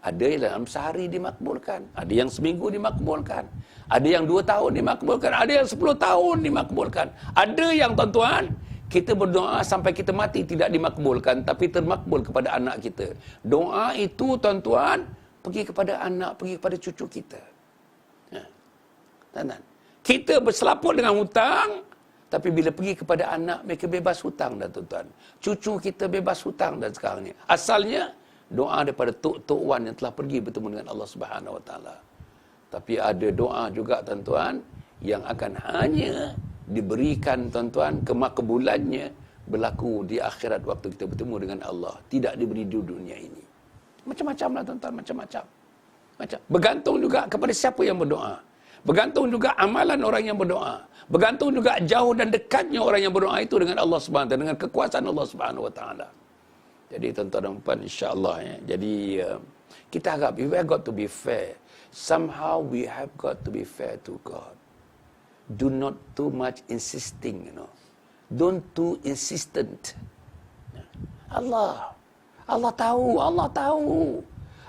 Ada yang dalam sehari dimakbulkan, ada yang seminggu dimakbulkan, ada yang 2 tahun dimakbulkan, ada yang 10 tahun dimakbulkan. Ada yang, tuan-tuan, kita berdoa sampai kita mati tidak dimakbulkan, tapi termakbul kepada anak kita. Doa itu, tuan-tuan, pergi kepada anak, pergi kepada cucu kita. Tuan-tuan, kita berselaput dengan hutang, tapi bila pergi kepada anak, mereka bebas hutang dah, tuan-tuan. Cucu kita bebas hutang dan sekarang ni. Asalnya, doa daripada Tok Wan yang telah pergi bertemu dengan Allah Subhanahu Wa Taala. Tapi ada doa juga, tuan-tuan, yang akan hanya diberikan, tuan-tuan, kemakbulannya berlaku di akhirat waktu kita bertemu dengan Allah. Tidak diberi di dunia ini. Macam-macam lah, tuan-tuan, macam-macam. Bergantung juga kepada siapa yang berdoa. Bergantung juga amalan orang yang berdoa. Bergantung juga jauh dan dekatnya orang yang berdoa itu dengan Allah Subhanahu Wa Taala, dengan kekuasaan Allah Subhanahu Wa Taala. Jadi, tuan-tuan dan puan, insya-Allah ya. Jadi kita harap we have got to be fair. Somehow we have got to be fair to God. Do not too much insisting, Don't too insistent. Allah tahu.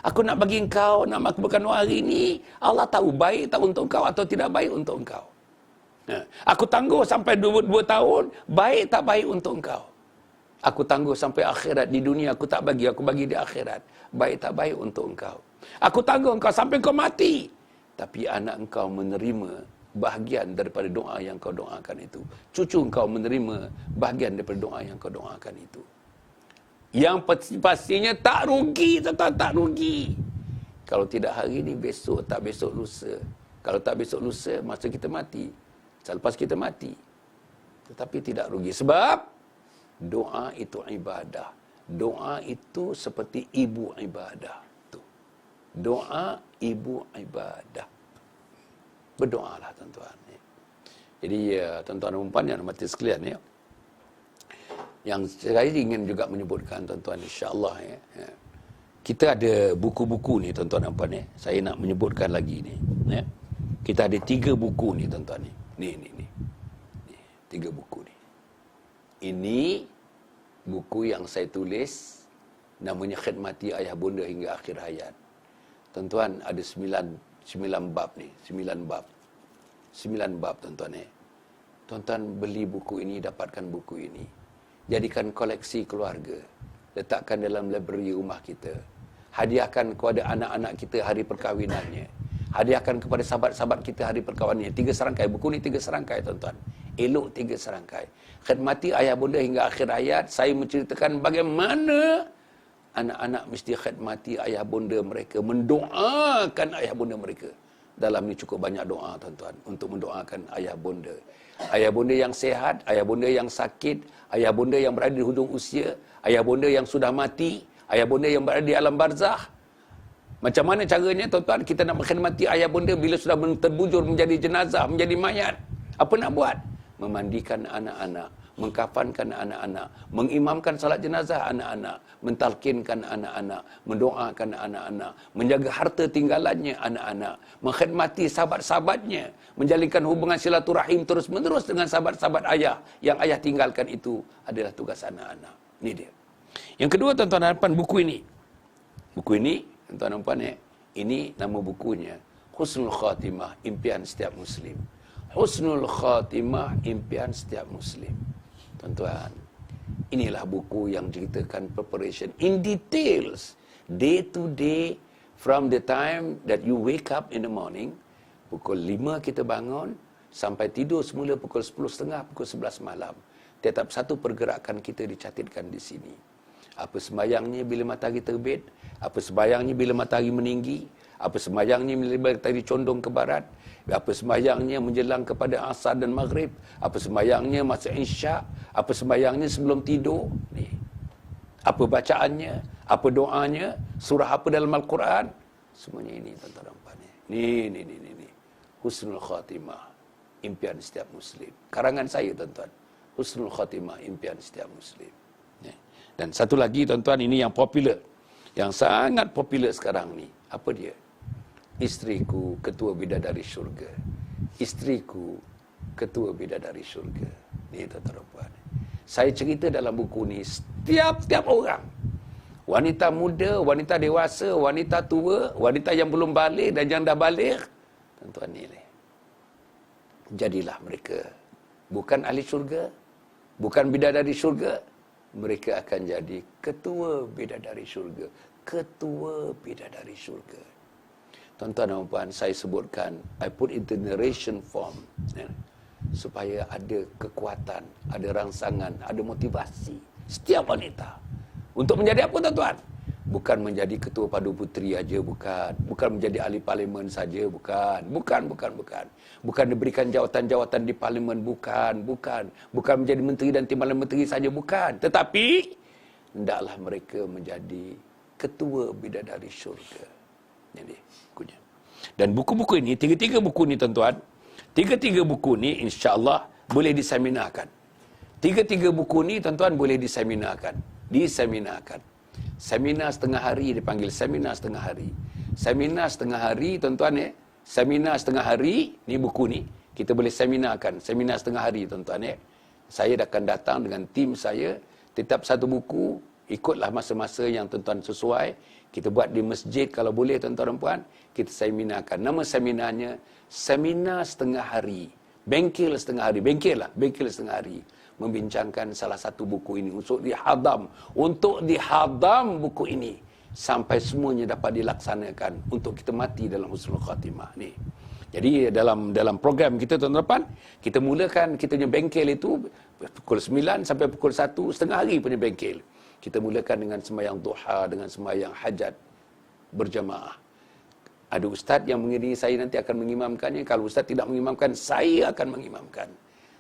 Aku nak bagi engkau, nak makbulkan doa hari ini. Allah tahu baik tak untuk engkau atau tidak baik untuk engkau. Aku tangguh sampai 2 tahun, baik tak baik untuk engkau. Aku tangguh sampai akhirat, di dunia aku tak bagi, aku bagi di akhirat. Baik tak baik untuk engkau. Aku tangguh engkau sampai kau mati. Tapi anak engkau menerima bahagian daripada doa yang kau doakan itu. Cucu engkau menerima bahagian daripada doa yang kau doakan itu. Yang pastinya tak rugi, tetap tak rugi. Kalau tidak hari ini, besok, tak besok lusa. Kalau tak besok lusa, masa kita mati. Selepas kita mati. Tetapi tidak rugi. Sebab doa itu ibadah. Doa itu seperti ibu ibadah. Doa ibu ibadah. Berdoalah, tuan-tuan. Jadi, tuan-tuan dan puan yang hormati sekalian, ya. Yang saya ingin juga menyebutkan, tuan-tuan, insya-Allah, ya. Kita ada buku-buku ni, tuan-tuan dan puan, ya. Saya nak menyebutkan lagi ni, ya. Kita ada 3 buku ni, tuan-tuan, ni. Ni. 3 buku ni. Ini buku yang saya tulis, namanya Khidmati Ayah Bunda Hingga Akhir Hayat. Tuan-tuan, ada 9 bab ni, 9 bab. 9 bab, tuan-tuan, ya. Tuan-tuan beli buku ini, dapatkan buku ini. Jadikan koleksi keluarga. Letakkan dalam library rumah kita. Hadiahkan kepada anak-anak kita hari perkahwinannya. Hadiahkan kepada sahabat-sahabat kita hari perkahwinannya. 3 serangkai. Buku ni 3 serangkai, tuan-tuan. Elok 3 serangkai. Khidmati Ayah Bunda Hingga Akhir Hayat. Saya menceritakan bagaimana anak-anak mesti khidmati ayah bunda mereka. Mendoakan ayah bunda mereka. Dalam ni cukup banyak doa, tuan-tuan. Untuk mendoakan ayah bunda. Ayah bunda yang sehat, ayah bunda yang sakit, ayah bunda yang berada di hujung usia, ayah bunda yang sudah mati, ayah bunda yang berada di alam barzah. Macam mana caranya, tuan-tuan, kita nak mengkhidmati ayah bunda bila sudah terbujur menjadi jenazah, menjadi mayat? Apa nak buat? Memandikan anak-anak, mengkafankan anak-anak, mengimamkan salat jenazah anak-anak, mentalkinkan anak-anak, mendoakan anak-anak, menjaga harta tinggalannya anak-anak, mengkhidmati sahabat-sahabatnya, menjalinkan hubungan silaturahim terus-menerus dengan sahabat-sahabat ayah yang ayah tinggalkan itu adalah tugas anak-anak. Ini dia. Yang kedua, tuan-tuan dan puan, buku ini. Buku ini, tuan-tuan dan puan, ini nama bukunya Husnul Khatimah, Impian Setiap Muslim. Husnul Khatimah, Impian Setiap Muslim. Tuan-tuan, inilah buku yang ceritakan preparation in details, day to day, from the time that you wake up in the morning, pukul 5 kita bangun, sampai tidur semula pukul 10.30, pukul 11 malam. Tetap satu pergerakan kita dicatatkan di sini. Apa sembahyangnya bila matahari terbit, apa sembahyangnya bila matahari meninggi, apa sembahyangnya bila matahari condong ke barat, Apa sembahyangnya menjelang kepada asar dan maghrib, apa sembahyangnya masa isyak, apa sembahyangnya sebelum tidur. Ni. Apa bacaannya, apa doanya, surah apa dalam Al-Quran. Semuanya ini tuan-tuan dan puan. Ni. Husnul Khatimah, impian setiap Muslim. Karangan saya tuan-tuan. Husnul Khatimah, impian setiap Muslim. Dan satu lagi tuan-tuan, ini yang popular. Yang sangat popular sekarang ni. Apa dia? Isteriku ketua bidadari syurga. Isteriku ketua bidadari syurga. Ni tuan-tuan dan puan. Saya cerita dalam buku ni, setiap orang. Wanita muda, wanita dewasa, wanita tua, wanita yang belum balik dan yang dah balik. Tuan-tuan ni. Jadilah mereka. Bukan ahli syurga. Bukan bidadari syurga. Mereka akan jadi ketua bidadari syurga. Ketua bidadari syurga. Tuan-tuan dan puan, saya sebutkan, I put in the narration form, supaya ada kekuatan, ada rangsangan, ada motivasi setiap wanita untuk menjadi apa tuan-tuan? Bukan menjadi ketua padu puteri aja, bukan menjadi ahli parlimen saja, bukan diberikan jawatan-jawatan di parlimen, bukan menjadi menteri dan timbalan menteri saja, bukan, tetapi hendaklah mereka menjadi ketua bidadari syurga. Jadi bukunya. Dan buku-buku ini, tiga-tiga buku ni tuan-tuan, tiga-tiga buku ni insya-Allah boleh diseminarkan. Tiga-tiga buku ni tuan-tuan boleh diseminarkan. Seminar setengah hari dipanggil seminar setengah hari. Seminar setengah hari tuan-tuan Seminar setengah hari ni buku ni kita boleh seminarkan. Seminar setengah hari tuan-tuan Saya akan datang dengan tim saya, tetap satu buku, ikutlah masa-masa yang tuan-tuan sesuai. Kita buat di masjid kalau boleh tuan-tuan dan puan, kita seminarkan. Nama seminarnya Seminar Setengah Hari. Bengkel setengah hari, bengkel setengah hari. Membincangkan salah satu buku ini untuk dihadam buku ini sampai semuanya dapat dilaksanakan untuk kita mati dalam husnul khatimah ni. Jadi dalam program kita tuan-tuan, kita mulakan kita punya bengkel itu pukul 9 sampai pukul 1, setengah hari punya bengkel. Kita mulakan dengan sembahyang duha, dengan sembahyang hajat berjamaah. Ada ustaz yang mengiringi saya nanti akan mengimamkannya. Kalau ustaz tidak mengimamkan, saya akan mengimamkan.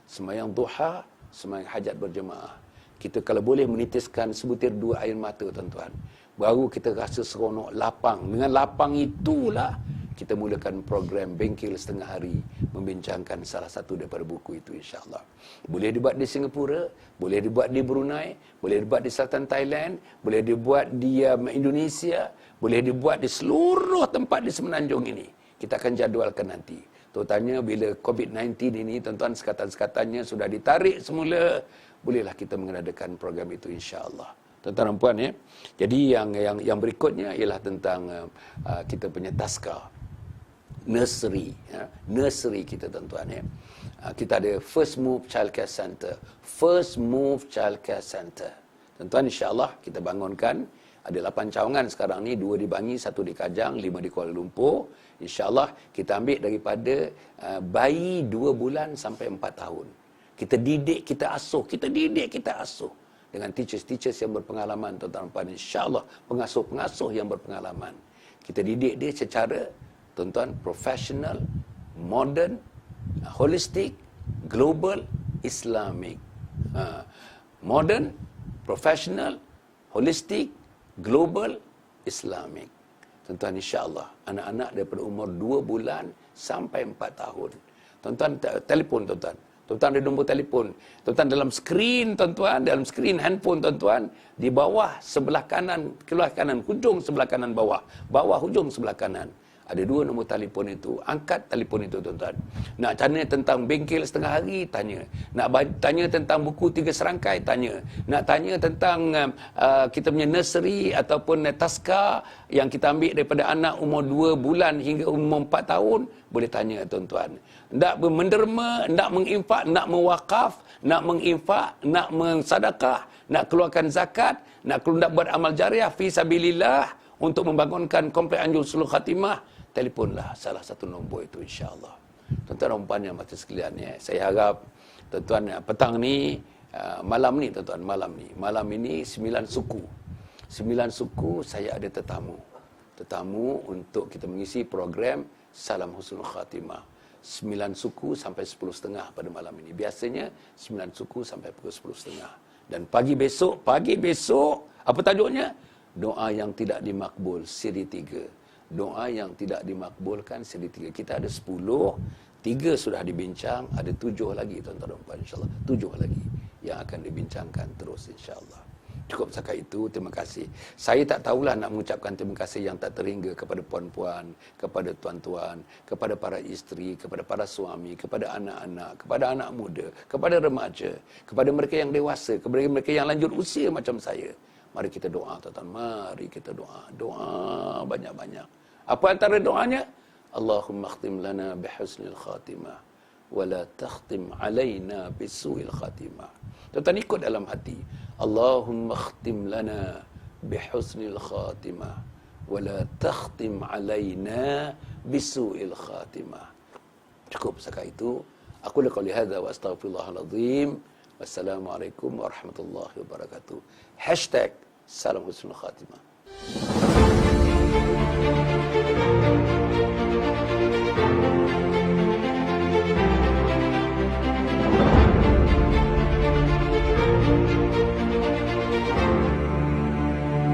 Sembahyang duha, sembahyang hajat berjamaah. Kita kalau boleh menitiskan sebutir dua air mata tuan-tuan, baru kita rasa seronok, lapang. Dengan lapang itulah kita mulakan program bengkel setengah hari, membincangkan salah satu daripada buku itu insya-Allah. Boleh dibuat di Singapura, boleh dibuat di Brunei, boleh dibuat di Selatan Thailand, boleh dibuat di Indonesia, boleh dibuat di seluruh tempat di semenanjung ini. Kita akan jadualkan nanti. Terutamanya bila COVID-19 ini, tuan-tuan, sekatan-sekatannya sudah ditarik semula, bolehlah kita mengadakan program itu insya-Allah. Tuan-tuan dan puan Jadi yang berikutnya ialah tentang kita punya taska. Nursery, nursery kita tuan-tuan kita ada First Move Childcare Center. First Move Childcare Center. Tuan-tuan, insya-Allah kita bangunkan. Ada 8 cawangan sekarang ni, 2 di Bangi, 1 di Kajang, 5 di Kuala Lumpur. InsyaAllah kita ambil daripada bayi 2 bulan sampai 4 tahun. Kita didik, kita asuh. Dengan teachers-teachers yang berpengalaman, tuan-tuan. InsyaAllah pengasuh-pengasuh yang berpengalaman. Kita didik dia secara, tuan-tuan, professional, modern, holistic, global, Islamic. Modern, professional, holistic, global, Islamic. Tuan-tuan, insya-Allah anak-anak daripada umur 2 bulan sampai 4 tahun. Tuan-tuan, telefon tuan-tuan. Tuan-tuan ada nombor telefon. Tuan-tuan dalam skrin tuan-tuan, dalam skrin handphone tuan-tuan, di bawah sebelah kanan, hujung sebelah kanan bawah hujung sebelah kanan. Ada 2 nombor telefon itu. Angkat telefon itu tuan-tuan. Nak tanya tentang bengkel setengah hari, tanya. Nak tanya tentang buku 3 serangkai, tanya. Nak tanya tentang kita punya nursery ataupun taska yang kita ambil daripada anak umur 2 bulan hingga umur 4 tahun, boleh tanya tuan-tuan. Nak menderma, nak menginfak, nak mewakaf, nak menginfak, nak mensadakah, nak keluarkan zakat, nak buat amal jariah fi sabilillah untuk membangunkan komplek Anjur Husnul Khatimah, telefonlah salah satu nombor itu insya-Allah. Tuan-tuan dan puan yang mati sekalian saya harap tuan-tuan petang ni malam ni tuan-tuan, malam ini 9 suku. 9 suku saya ada tetamu untuk kita mengisi program Salam Husnul Khatimah. 9 suku sampai 10.30 pada malam ini. Biasanya 9 suku sampai pukul 10.30. Dan pagi besok, apa tajuknya? Doa yang tidak dimakbul, siri 3. Doa yang tidak dimakbulkan, siri 3. Kita ada 10, 3 sudah dibincang, ada 7 lagi tuan-tuan dan puan, insyaAllah. 7 lagi yang akan dibincangkan terus insyaAllah. Cukup setakat itu, terima kasih. Saya tak tahulah nak mengucapkan terima kasih yang tak terhingga kepada puan-puan, kepada tuan-tuan, kepada para isteri, kepada para suami, kepada anak-anak, kepada anak muda, kepada remaja, kepada mereka yang dewasa, kepada mereka yang lanjut usia macam saya. Mari kita doa, tuan-tuan. Mari kita doa. Doa banyak-banyak. Apa antara doanya? Allahumma khtim lana bihusnil khatimah wa la takhtim alaina bisu'il khatimah. Tuan-tuan ikut dalam hati. Allahumma khtim lana bihusnil khatimah wa la takhtim alaina bisu'il khatimah. Cukup setakat itu. Aku qouli hadza wa astaghfirullahal azim. Wassalamualaikum warahmatullahi wabarakatuh. #Salam Husnul Khatimah.